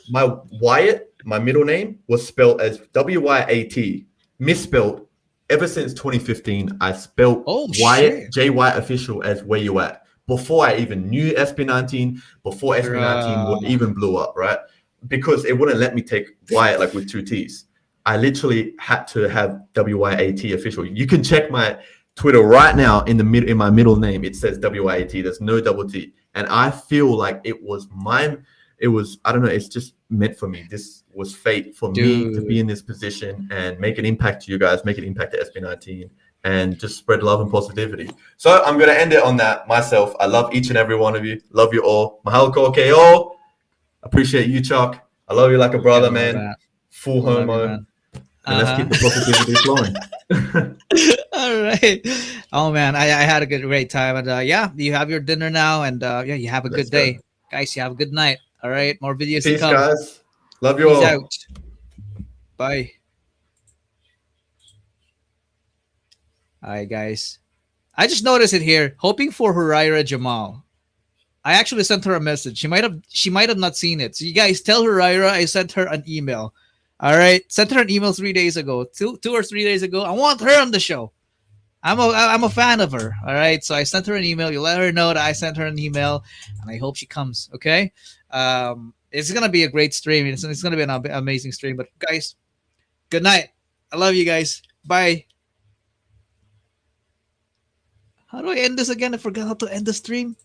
my Wyatt, my middle name was spelled as Wyat, misspelled. Ever since 2015, I spelled Wyatt, J Wyatt official as where you at. Before I even knew SB19, before SB19 even blew up, right? Because it wouldn't let me take Wyatt like with 2 T's. I literally had to have Wyat official. You can check my Twitter right now in my middle name. It says Wyat. There's no double T. And I feel like it was I don't know, it's just meant for me. This was fate for me to be in this position and make an impact to you guys, make an impact to SB19, and just spread love and positivity. So I'm going to end it on that myself. I love each and every one of you. Love you all. Mahalo KO. Appreciate you, Chuck. I love you like a brother, man. Full homo. And let's keep the positivity flowing. All right. Oh man, I had a great time, and yeah, you have your dinner now, and yeah, you have a good day, guys. You have a good night. All right, more videos to Peace, come. guys. Love you Peace all. out. Bye. All right, guys. I just noticed it here. Hoping for Huraira Jamal. I actually sent her a message. She might have not seen it. So you guys tell Huraira I sent her an email. All right, sent her an email 3 days ago, two or 3 days ago. I want her on the show. I'm a fan of her. All right, so I sent her an email. You let her know that I sent her an email, and I hope she comes. Okay, it's gonna be a great stream. It's gonna be an amazing stream. But guys, good night. I love you guys. Bye. How do I end this again? I forgot how to end the stream.